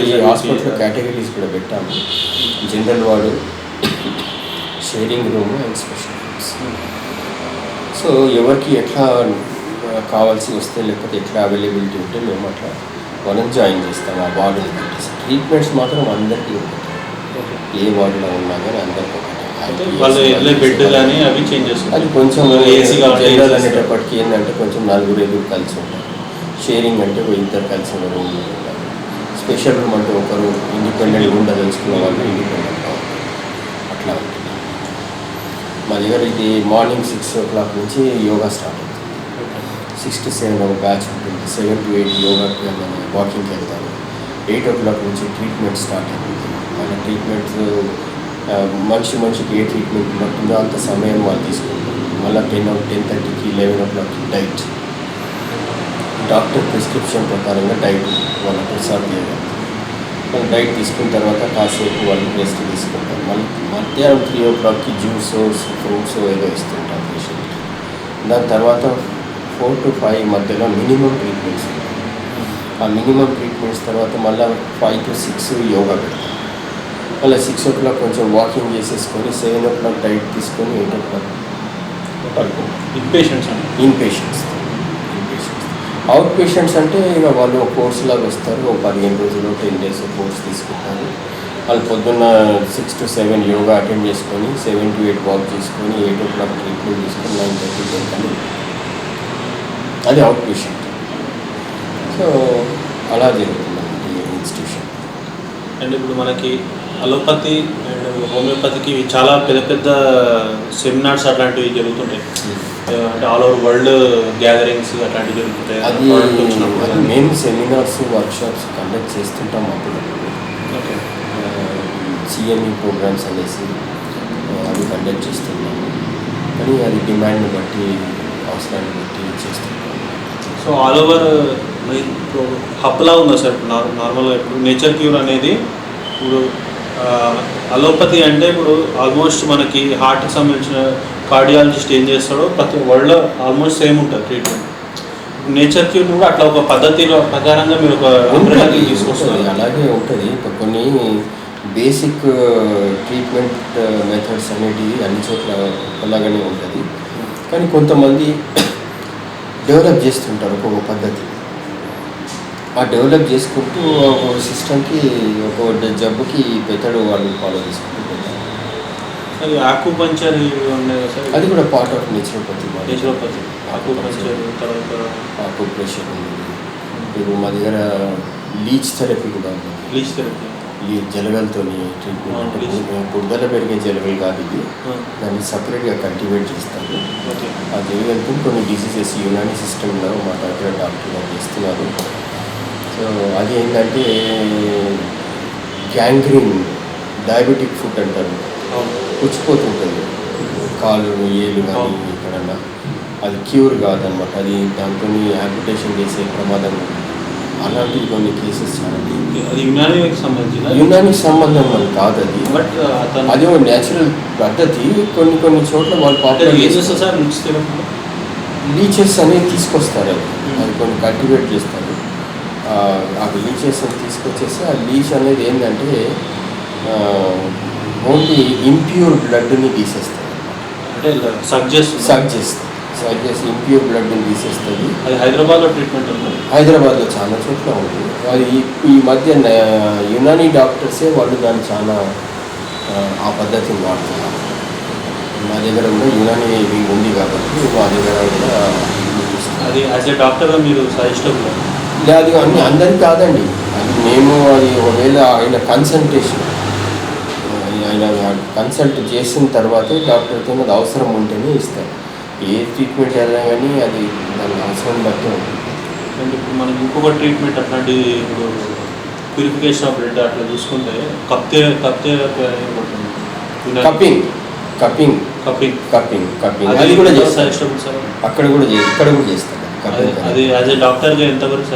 ఈ హాస్పిటల్ కేటగిరీస్ కూడా పెట్టాము. General ward, sharing room and special rooms. So ఎవరికి ఎట్లా కావాల్సి వస్తే, లేకపోతే ఎట్లా అవైలబిలిటీ ఉంటే మేము అట్లా మనం జాయిన్ చేస్తాం ఆ వార్డుని పెట్టేసి. ట్రీట్మెంట్స్ మాత్రం అందరికీ ఉంటుంది, ఏ వార్డులో ఉన్నా కానీ అందరికీ ఒకటి. బెడ్ కానీ అవి చేంజ్ చేస్తాం. అది కొంచెం జనరల్ అనేటప్పటికి ఏంటంటే కొంచెం 4-5 కలిసి ఉంటారు. షేరింగ్ అంటే 2 కలిసి ఉన్న రూమ్లో ఉంటారు. స్పెషల్ రూమ్ అంటే ఒకరు ఇండిపెండెంట్గా ఉండదలుచుకున్న వాళ్ళు ఇండిపెండెంట్గా ఉంటారు. అట్లా ఉంటుంది. మా దగ్గర ఇది మార్నింగ్ 6 o'clock నుంచి యోగా స్టార్ట్ అవుతుంది. 6 to 7 ఒక బ్యాచ్ ఉంటుంది. 7 to 8 యోగాకి వాకింగ్కి వెళ్తాము. 8 o'clock నుంచి ట్రీట్మెంట్ స్టార్ట్ అవుతుంది. వాళ్ళ ట్రీట్మెంట్స్ మనిషికి ఏ ట్రీట్మెంట్ పడుతుందో అంత సమయం వాళ్ళు తీసుకుంటారు. మళ్ళీ 10:30కి 11 o'clockకి డైట్, డాక్టర్ ప్రిస్క్రిప్షన్ ప్రకారంగా డైట్ వాళ్ళకి ప్రిసర్వ్ చేయాలి. వాళ్ళు డైట్ తీసుకున్న తర్వాత కాసేపు వాళ్ళు రెస్ట్ తీసుకుంటారు. మళ్ళీ మధ్యాహ్నం 3 o'clockకి జ్యూస్ ఫ్రూట్స్ ఏదో ఇస్తుంటారు పేషెంట్కి. దాని తర్వాత 4 to 5 మధ్యలో మినిమం ట్రీట్మెంట్స్ ఉంటాయి. ఆ మినిమం ట్రీట్మెంట్స్ తర్వాత మళ్ళీ 5 to 6 యోగా పెడతాం. మళ్ళీ 6 o'clock కొంచెం వాకింగ్ చేసేసుకొని 7 o'clock డైట్ తీసుకొని 8 o'clock పడుకుంటాం. ఇన్పేషెంట్స్. అవుట్ పేషెంట్స్ అంటే ఇక వాళ్ళు కోర్స్ లాగా వస్తారు. 15 రోజులు 10 days కోర్స్ తీసుకుంటారు. వాళ్ళు పొద్దున్న 6 to 7 యోగా అటెండ్ చేసుకొని 7 to 8 వాక్ చేసుకొని 8 o'clock ట్రీట్మెంట్ తీసుకొని 9:30 10 అది అవుట్ పేషెంట్. సో అలా జరుగుతుందండి ఈ ఇన్స్టిట్యూషన్. అండ్ ఇప్పుడు మనకి అలోపతి అండ్ హోమియోపతికి చాలా పెద్ద సెమినార్స్ అట్లాంటివి జరుగుతుంటాయి. అంటే ఆల్ ఓవర్ వరల్డ్ గ్యాదరింగ్స్ అట్లాంటివి జరుగుతుంటాయి. అది మేము సెమినార్స్ వర్క్షాప్స్ కండక్ట్ చేస్తుంటాం. అప్పుడు సిఎంఈ ప్రోగ్రామ్స్ అనేసి అవి కండక్ట్ చేస్తున్నాము. కానీ అది డిమాండ్ని బట్టి, అవసరాన్ని బట్టి చేస్తున్నాం. సో ఆల్ ఓవర్ హబ్లా ఉందా సార్? నార్మల్గా ఇప్పుడు నేచర్ క్యూర్ అనేది ఇప్పుడు అలోపతి అంటే ఇప్పుడు ఆల్మోస్ట్ మనకి హార్ట్కి సంబంధించిన కార్డియాలజిస్ట్ ఏం చేస్తాడో ప్రతి వరల్డ్లో ఆల్మోస్ట్ సేమ్ ఉంటుంది ట్రీట్మెంట్. నేచర్ క్యూర్ కూడా అట్లా ఒక పద్ధతిలో ప్రకారంగా మీరు ఒక తీసుకొస్తున్నారు. అలాగే ఉంటుంది. కొన్ని బేసిక్ ట్రీట్మెంట్ మెథడ్స్ అనేటివి అన్ని చోట్ల అలాగనే ఉంటుంది. కానీ కొంతమంది డెవలప్ చేస్తుంటారు ఒక్కొక్క పద్ధతి. ఆ డెవలప్ చేసుకుంటూ ఒక సిస్టమ్కి ఒక జబ్బుకి మెథడ్ వాళ్ళు ఫాలో చేసుకుంటూ పోతారు. సార్ ఆక్యుపంచర్ ఉన్నాయి సార్, అది కూడా part of naturopathy. Naturopathy, acupuncture, తర్వాత ఆక్యుప్రెషర్ ఉంది. ఇప్పుడు మా దగ్గర లీచ్ థెరపీ కూడా ఉంది. లీచ్ థెరపీ, జలగలతో ట్రీట్మెంట్. బుడ్డలో పెరిగే జలగలు కాదు ఇది, దాన్ని సపరేట్గా కల్టివేట్ చేస్తారు. ఓకే. ఆ జలగలతో కొన్ని డిసీజెస్ యునాని సిస్టంలో మా దగ్గర డాక్టర్ గారు చేస్తున్నారు. సో అది ఏంటంటే గ్యాంగ్రీన్, డయాబెటిక్ ఫుడ్ అంటారు, పుచ్చిపోతుంటుంది కాళ్ళు ఏళ్ళు కానీ ఎక్కడన్నా, అది క్యూర్ కాదనమాట. అది దాంతో యాంపిటేషన్ చేసే ప్రమాదం, అలాంటివి కొన్ని కేసెస్ చాలా. అది యునానికి సంబంధించిన, యునానికి సంబంధం అని కాదు అది, బట్ అది ఒక న్యాచురల్ పద్ధతి. కొన్ని చోట్ల వాళ్ళు పాపులర్ చేస్తారు సార్. లీచెస్ అనేవి తీసుకొస్తారు, అది కొన్ని కల్టివేట్ చేస్తారు. ఆ లీచెస్ తీసుకొచ్చేసి ఆ లీచ్ అనేది ఏంటంటే ఓన్లీ ఇంప్యూర్ బ్లడ్ని తీసేస్తుంది, అంటే సగ్ చేసి ఇంప్యూర్ బ్లడ్ని తీసేస్తుంది. అది హైదరాబాద్లో ట్రీట్మెంట్ ఉంది, హైదరాబాద్లో చాలా చోట్ల ఉంది. అది ఈ మధ్య యునానీ డాక్టర్సే వాళ్ళు దాన్ని చాలా ఆ పద్ధతిని వాడుతున్నారు. మా దగ్గర కూడా యునానీ ఉంది కాబట్టి మా దగ్గర కూడా అది యాజ్ ఎ డాక్టర్గా మీరు సజెస్ట్ అది అన్ని అందరికీ కాదండి. అది మేము అది ఒకవేళ ఆయన కన్సల్టేషన్, ఆయన కన్సల్ట్ చేసిన తర్వాతే డాక్టర్తో అది అవసరం ఉంటేనే ఇస్తారు. ఏ ట్రీట్మెంట్ అయినా కానీ అది దాని అవసరం బట్టి ఉంటుంది. అండ్ ఇప్పుడు మనకి ఇంకొక ట్రీట్మెంట్ అట్లాంటి, ఇప్పుడు ప్యూరిఫికేషన్ ఆఫ్ బ్లడ్ అట్లా చూసుకుంటే కప్పింగ్ అది కూడా చేస్తారు. అక్కడ కూడా ఇక్కడ కూడా చేస్తారు. అది యాజ్ ఎ డాక్టర్గా ఎంతవరకు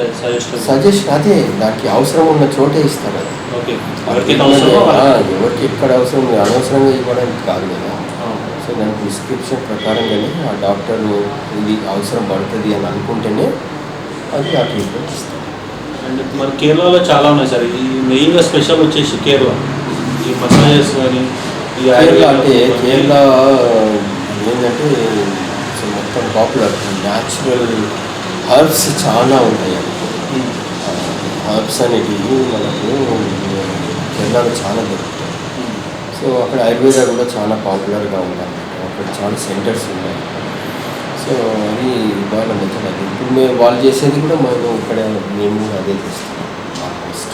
సజెషన్ అదే, దానికి అవసరం ఉన్న చోటే ఇస్తారు. అది ఓకే. ఎవరికి ఎక్కడ అవసరం, అనవసరంగా ఇవ్వడానికి కాదు కదా. సో దాని ప్రిస్క్రిప్షన్ ప్రకారంగానే ఆ డాక్టర్ ఇది అవసరం పడుతుంది అని అనుకుంటేనే అది ఆ ట్రీట్మెంట్ ఇస్తారు. అండ్ మన కేరళలో చాలా ఉన్నాయి సార్. ఈ మెయిన్గా స్పెషల్ వచ్చేసి కేరళ, ఈ మసాజెస్ కానీ, కేరళ అంటే కేరళ ఏంటంటే మొత్తం పాపులర్ న్యాచురల్ హర్బ్స్ చాలా ఉంటాయి. హర్బ్స్ అనేటివి మనకు కేరళలో చాలా దొరుకుతాయి. సో అక్కడ ఆయుర్వేద కూడా చాలా పాపులర్గా ఉంటుంది. అక్కడ చాలా సెంటర్స్ ఉన్నాయి. సో అది బాగా మెథడ్. అది ఇప్పుడు వాళ్ళు చేసేది కూడా మేము అదే చేస్తాం. ఆల్మోస్ట్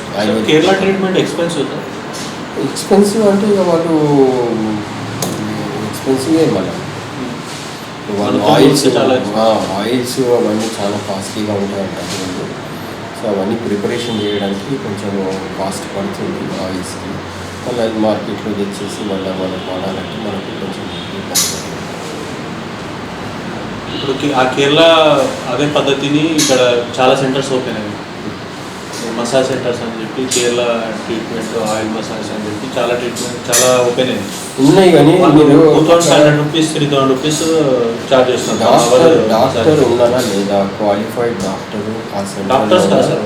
కేరళ ట్రీట్మెంట్ ఎక్స్పెన్సివ్ అంటే ఇక వాళ్ళు ఎక్స్పెన్సివే మళ్ళీ. వాళ్ళు ఆయిల్స్ అవన్నీ చాలా కాస్ట్లీగా ఉంటాయి అంటారు. సో అవన్నీ ప్రిపరేషన్ చేయడానికి కొంచెం కాస్ట్ పడుతుంది ఆయిల్స్కి. మళ్ళీ అది మార్కెట్లో తెచ్చేసి మళ్ళీ మనం వాడాలంటే మనకు కొంచెం ఇప్పుడు ఆ కేరళ అదే పద్ధతిని ఇక్కడ చాలా సెంటర్స్ ఓపెన్ అయ్యాయి. మసాజ్ సెంటర్స్ అని చెప్పి కేరళ ట్రీట్మెంట్, ఆయిల్ మసాజ్ అని చెప్పి చాలా ఓపెన్ అయ్యాయి ఉన్నాయి. కానీ మీరు 2,500 రూపీస్ 3,000 రూపీస్ ఛార్జ్ చేస్తున్నారు. డాక్టర్ ఉన్నారా లేదా, క్వాలిఫైడ్ డాక్టర్స్ కాదు సార్,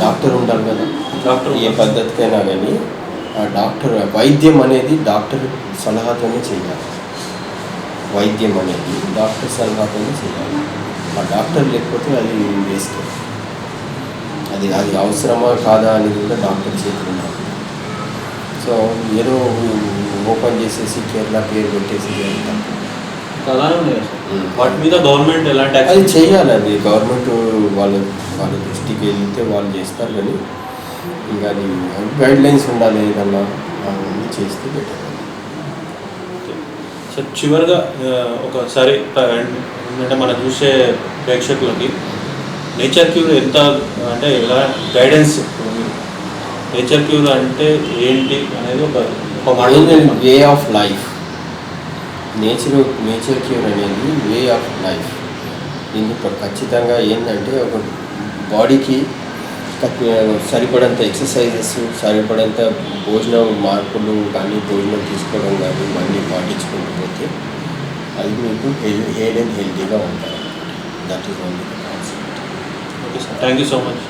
డాక్టర్ ఉండాలి కదా. డాక్టర్ ఏ పద్ధతికైనా కానీ ఆ డాక్టర్ వైద్యం అనేది డాక్టర్ సలహాతోనే చేయాలి. వైద్యం అనేది డాక్టర్ సలహాతోనే చేయాలి. ఆ డాక్టర్ లేకపోతే అది వేస్ట్. అది అవసరమా కాదా అనేది కూడా డాక్టర్ చేతులు ఉండాలి. సో ఏదో ఓపెన్ చేసేసి కేరళ పేరు పెట్టేసి వాటి మీద గవర్నమెంట్ ఎలాంటి అది చేయాలి. అది గవర్నమెంట్ వాళ్ళ దృష్టికి వెళ్తే వాళ్ళు చేస్తారు. కానీ ఇంకా అది గైడ్లైన్స్ ఉండాలి, ఏదన్నా అవన్నీ చేస్తే బెటర్. సో చివరిగా ఒకసారి ఏంటంటే మనం చూసే ప్రేక్షకులకి నేచర్ క్యూర్ ఎంత అంటే ఎలా గైడెన్స్, నేచర్ క్యూర్ అంటే ఏంటి అనేది ఒక way of life. Nature cure అనేది వే ఆఫ్ లైఫ్. దీన్ని ఖచ్చితంగా ఏంటంటే ఒక బాడీకి సరిపడంత ఎక్సర్సైజెస్, సరిపడంత భోజనం మార్పులు కానీ, భోజనం తీసుకోవడం కానీ ఇవన్నీ పాటించుకుంటూ పోతే అది మీకు హెల్తీగా ఉంటారు. That is only the concept. Okay sir, thank you so much.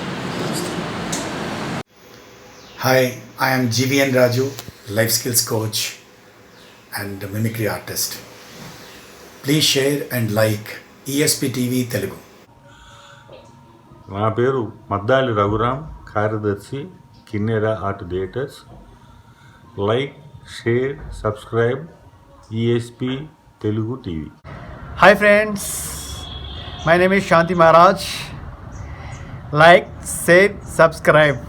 Hi, I am GVN Raju, life skills coach and mimicry artist. Please share and like ESP TV Telugu. నా పేరు మద్దాలి రఘురామ్, కార్యదర్శి కిన్నెర art theatres. Like, share, subscribe ESP Telugu TV. Hi friends, my name is Shanti Maharaj. Like, share, subscribe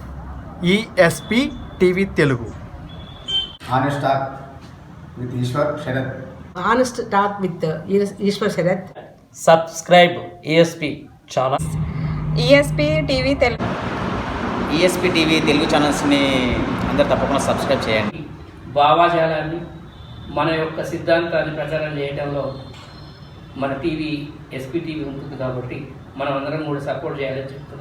ESP TV Telugu. Honest Talk with Ishwar Sharath. Honest Talk with Ishwar Sharath. Subscribe ESP channel. ESP TV Telugu. ESP TV Telugu ఛానల్స్ని అందరు తప్పకుండా subscribe చేయండి. భావాజాలాన్ని, మన యొక్క సిద్ధాంతాన్ని ప్రచారం చేయడంలో మన టీవీ ఎస్పీ టీవీ ఉంటుంది కాబట్టి మనం అందరం కూడా సపోర్ట్ చేయాలని చెప్తున్నాం.